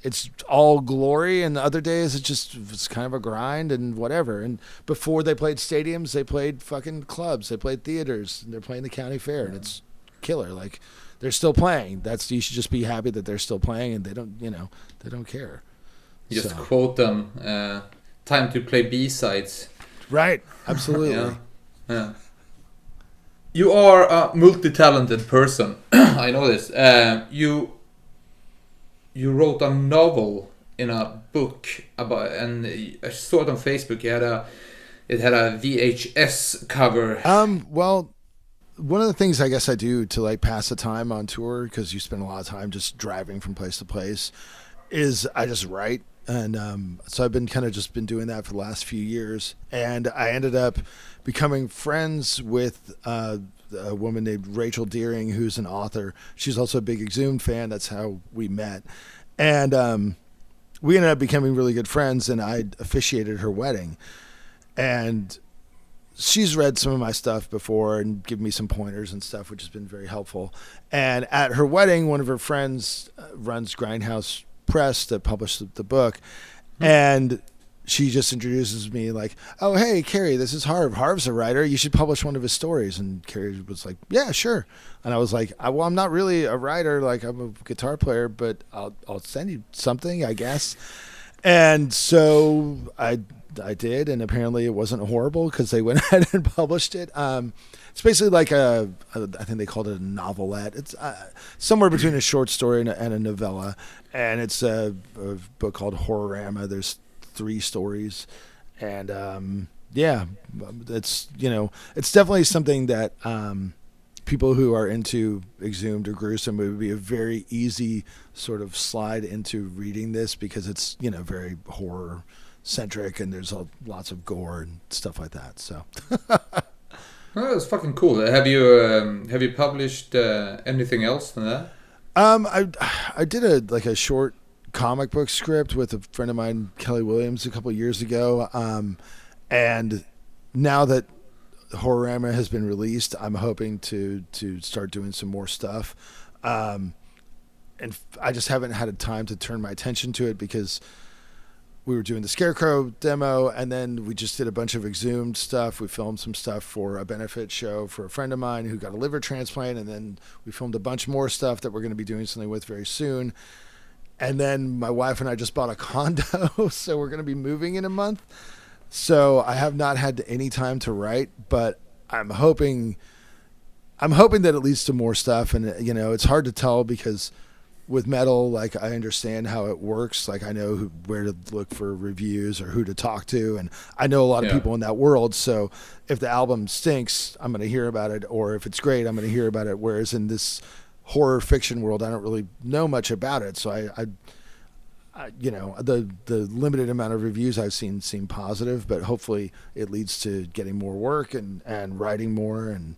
it's all glory, and the other days it's kind of a grind and whatever. And before they played stadiums, they played fucking clubs, they played theaters, and they're playing the county fair, and it's killer. Like, they're still playing. You should just be happy that they're still playing, and they don't care. You just quote them. Time to play B-sides. Right. Absolutely. Yeah. You are a multi-talented person. I know this. You wrote a novel in a book about, and I saw it on Facebook. It had a VHS cover. Well, one of the things I guess I do to like pass the time on tour, because you spend a lot of time just driving from place to place, is I just write. And so I've been doing that for the last few years. And I ended up becoming friends with a woman named Rachel Deering, who's an author. She's also a big Exhumed fan. That's how we met. And we ended up becoming really good friends, and I officiated her wedding. And she's read some of my stuff before and given me some pointers and stuff, which has been very helpful. And at her wedding, one of her friends runs Grindhouse Press that published the book, and she just introduces me like, oh, hey, Carrie, this is Harv. Harv's a writer. You should publish one of his stories. And Carrie was like, yeah, sure. And I was like, well, I'm not really a writer. Like, I'm a guitar player, but I'll send you something, I guess. And so I did, and apparently it wasn't horrible because they went ahead and published it. It's basically like I think they called it a novelette. It's somewhere between a short story and a novella, and it's a book called Horrorama. There's 3 stories, and it's it's definitely something that people who are into Exhumed or gruesome, it would be a very easy sort of slide into reading this, because it's very horror centric, and there's lots of gore and stuff like that. So oh, that's fucking cool. Have you published anything else than that? I did a short comic book script with a friend of mine, Kelly Williams, a couple of years ago, and now that Horrorama has been released, I'm hoping to start doing some more stuff, and I just haven't had time to turn my attention to it, because we were doing the Scarecrow demo, and then we just did a bunch of Exhumed stuff. We filmed some stuff for a benefit show for a friend of mine who got a liver transplant, and then we filmed a bunch more stuff that we're going to be doing something with very soon. And then my wife and I just bought a condo, so we're going to be moving in a month. So I have not had any time to write, but I'm hoping that it leads to more stuff. And it's hard to tell, because with metal, like, I understand how it works. Like, I know where to look for reviews or who to talk to, and I know a lot of people in that world. So if the album stinks, I'm going to hear about it, or if it's great, I'm going to hear about it. Whereas in this horror fiction world, I don't really know much about it. So I the limited amount of reviews I've seen seem positive, but hopefully it leads to getting more work and writing more, and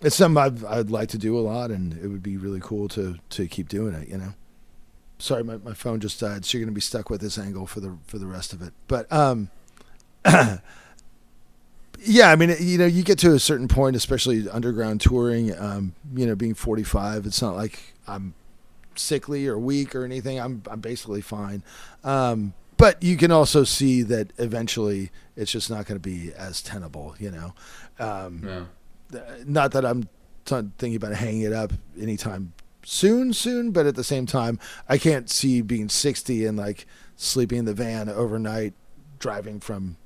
it's something I'd like to do a lot, and it would be really cool to keep doing it. Sorry, my phone just died, so you're going to be stuck with this angle for the rest of it. But yeah, I mean, you get to a certain point, especially underground touring. Being 45, it's not like I'm sickly or weak or anything. I'm basically fine. But you can also see that eventually it's just not going to be as tenable. Not that I'm thinking about hanging it up anytime soon, but at the same time, I can't see being 60 and like sleeping in the van overnight, driving from,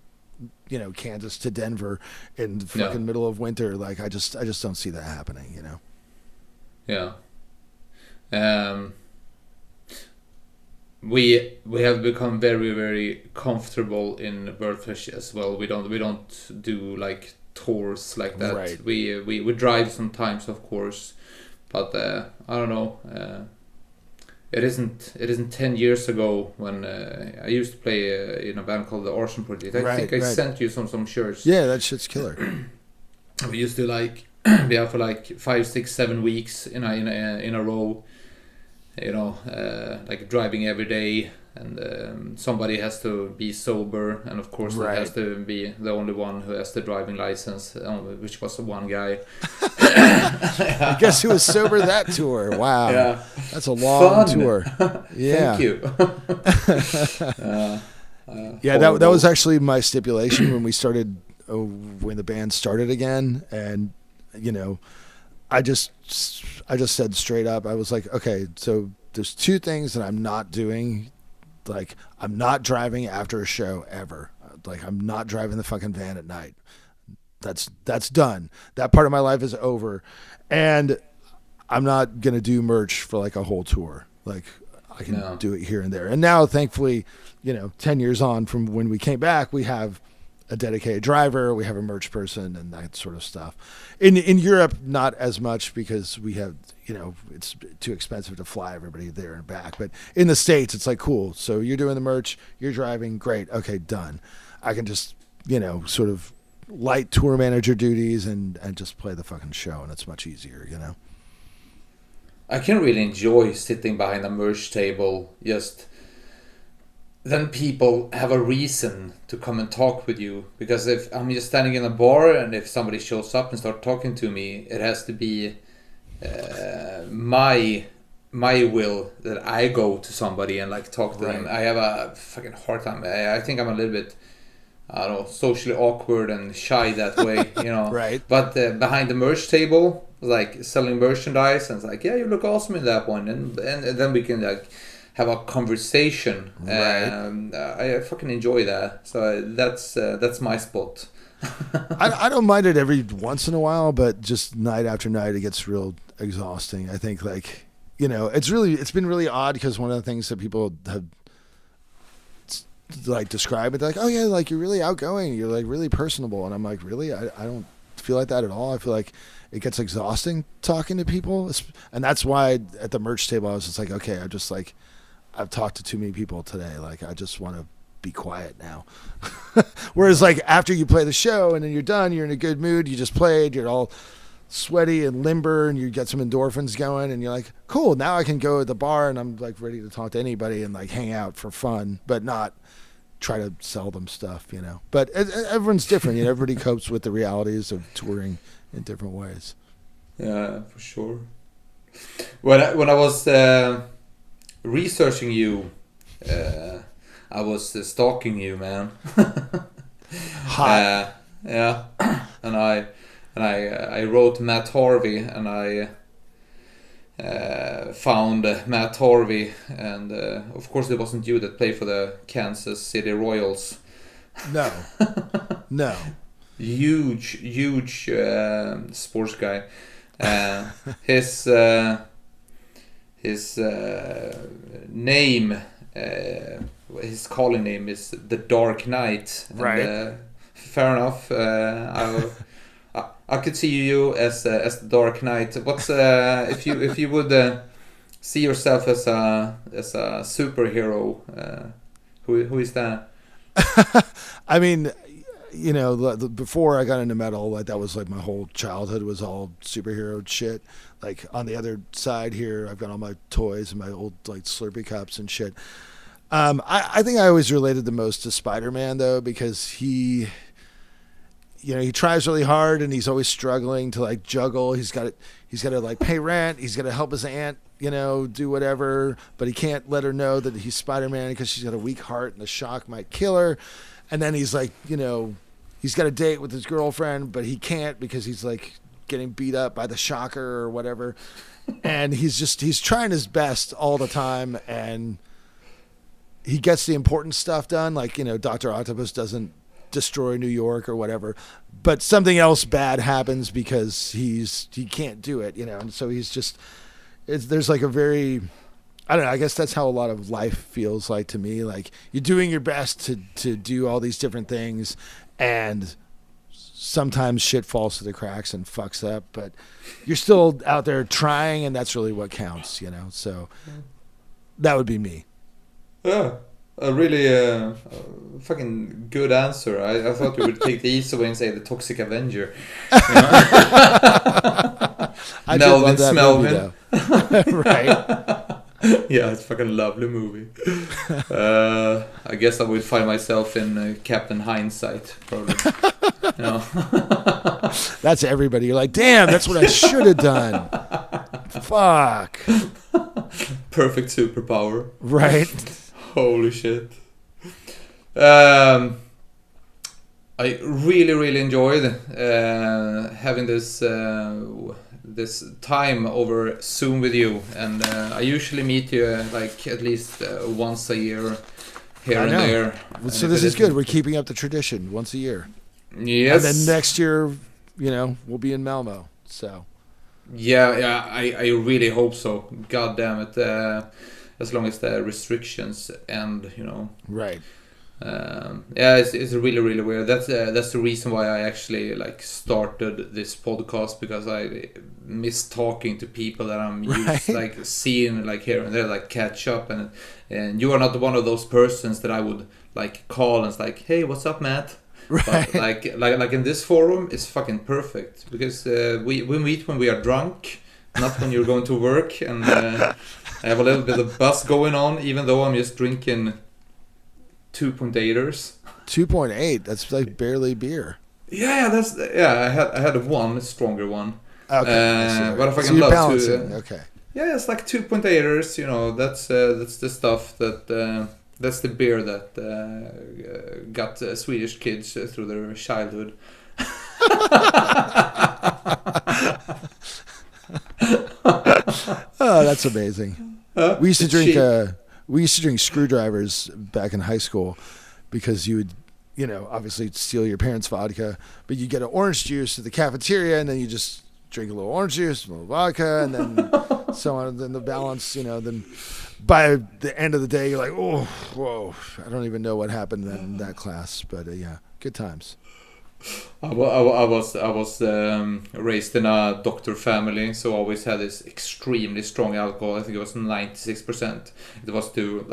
you know, Kansas to Denver in the fucking middle of winter. Like I just don't see that happening, you know? Yeah. We have become very, very comfortable in Birdfish as well. We don't do like tours like that. Right. We drive sometimes, of course, but I don't know. It isn't 10 years ago when I used to play in a band called the Arson Project. I think I sent you some shirts. Yeah, that shit's killer. We used to like be out for like 5, 6, 7 weeks in a row. You know, like driving every day, and somebody has to be sober, and of course there has to be the only one who has the driving license, which was one guy. I guess who was sober that tour? Wow, yeah. That's a long tour. Yeah, thank you. Yeah, that was actually my stipulation when we started, when the band started again, and you know, I just said straight up, I was like, okay, so there's 2 things that I'm not doing. Like, I'm not driving after a show ever. Like, I'm not driving the fucking van at night. That's done. That part of my life is over. And I'm not going to do merch for like a whole tour. Like, I can do it here and there. And now, thankfully, you know, 10 years on from when we came back, we have a dedicated driver, we have a merch person, and that sort of stuff. In Europe, not as much because we have, you know, it's too expensive to fly everybody there and back. But in the States, it's like, cool. So you're doing the merch, you're driving, great, okay, done. I can just, you know, sort of light tour manager duties and just play the fucking show, and it's much easier, you know. I can really enjoy sitting behind a merch table, just then people have a reason to come and talk with you. Because if I'm just standing in a bar and if somebody shows up and start talking to me, it has to be my will that I go to somebody and like talk to them. I have a fucking hard time. I think I'm a little bit, I don't know, socially awkward and shy that way, you know. Right. But behind the merch table, like selling merchandise, and it's like, yeah, you look awesome in that one, and then we can like have a conversation. I fucking enjoy that. So that's my spot. I don't mind it every once in a while, but just night after night, it gets real exhausting. I think, like, you know, it's been really odd because one of the things that people have like described it, like, oh yeah, like you're really outgoing, you're like really personable, and I'm like, really? I don't feel like that at all. I feel like it gets exhausting talking to people, and that's why at the merch table I was just like, okay, I've talked to too many people today. Like, I just want to be quiet now. Whereas, like, after you play the show and then you're done, you're in a good mood, you just played, you're all sweaty and limber, and you get some endorphins going, and you're like, cool, now I can go at the bar and I'm, like, ready to talk to anybody and, like, hang out for fun, but not try to sell them stuff, you know. But everyone's different. You know, everybody copes with the realities of touring in different ways. Yeah, for sure. When I was researching you, I was stalking you, man. Hot. Yeah, and I wrote Matt Harvey, and I found Matt Harvey, and of course it wasn't you that played for the Kansas City Royals. No. Huge sports guy. His name, his calling name is the Dark Knight. Right. And, fair enough. I could see you as the Dark Knight. What's if you would see yourself as a superhero? Who is that? I mean, you know, before I got into metal, like that was like my whole childhood was all superhero shit. Like on the other side here, I've got all my toys and my old like Slurpee cups and shit. I think I always related the most to Spider-Man though, because he tries really hard and he's always struggling to like juggle. He's got to like pay rent. He's got to help his aunt, you know, do whatever, but he can't let her know that he's Spider-Man because she's got a weak heart and the shock might kill her. And then he's like, you know, he's got a date with his girlfriend, but he can't because he's like getting beat up by the Shocker or whatever. And he's trying his best all the time, and he gets the important stuff done. Like, Dr. Octopus doesn't destroy New York or whatever, but something else bad happens because he can't do it, and so there's like a very, I don't know, I guess that's how a lot of life feels like to me. Like, you're doing your best to do all these different things, and sometimes shit falls through the cracks and fucks up, but you're still out there trying, and that's really what counts, so that would be me. Yeah, a really fucking good answer. I thought you would take the easy way and say the Toxic Avenger. I did love that movie, though. Right. Yeah, it's a fucking lovely movie. I guess I would find myself in Captain Hindsight, probably. That's everybody. You're like, damn, that's what I should have done. Fuck. Perfect superpower. Right. Holy shit. I really enjoyed having this time over Zoom with you, and I usually meet you like at least once a year here and there. So this is good. We're keeping up the tradition once a year. Yes. And then next year, we'll be in Malmo. So. Yeah, I really hope so. God damn it. As long as the restrictions end, Right. Yeah, it's really weird. That's the reason why I actually started this podcast, because I miss talking to people that I'm used seeing here and there, catch up, and you are not one of those persons that I would call and it's like, hey, what's up, Matt? Right. But like in this forum, it's fucking perfect, because we meet when we are drunk, not when you're going to work, and I have a little bit of buzz going on, even though I'm just drinking 2.8ers. 2.8. That's like barely beer. Yeah, I had one stronger one. Okay. But I fucking you're love balancing. to. Okay. Yeah, it's like 2.8ers. That's the stuff that that's the beer that got Swedish kids through their childhood. Oh, that's amazing. We used to drink screwdrivers back in high school, because you would, obviously steal your parents' vodka, but you get an orange juice at the cafeteria, and then you just drink a little orange juice, a little vodka, and then so on. And then the balance, then by the end of the day, you're like, oh, whoa, I don't even know what happened in that class, but yeah, good times. I was raised in a doctor family, so I always had this extremely strong alcohol. I think it was 96%. It was to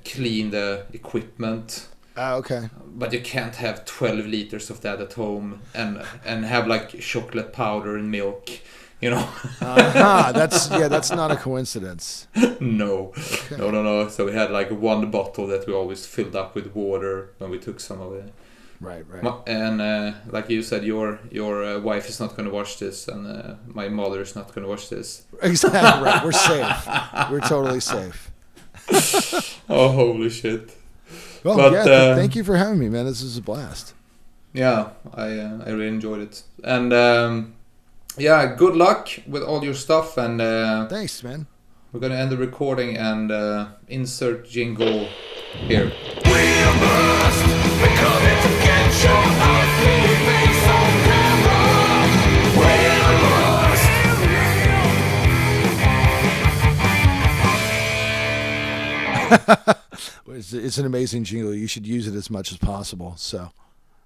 clean the equipment. Okay. But you can't have 12 liters of that at home and have chocolate powder and milk, That's not a coincidence. No. Okay. No. So we had one bottle that we always filled up with water when we took some of it. Right. And like you said, your wife is not going to watch this, and my mother is not going to watch this. Exactly right. We're safe. We're totally safe. Oh, holy shit! Well, but, thank you for having me, man. This is a blast. Yeah, I really enjoyed it, and good luck with all your stuff. And thanks, man. We're gonna end the recording and insert jingle here. It's an amazing jingle. You should use it as much as possible. So.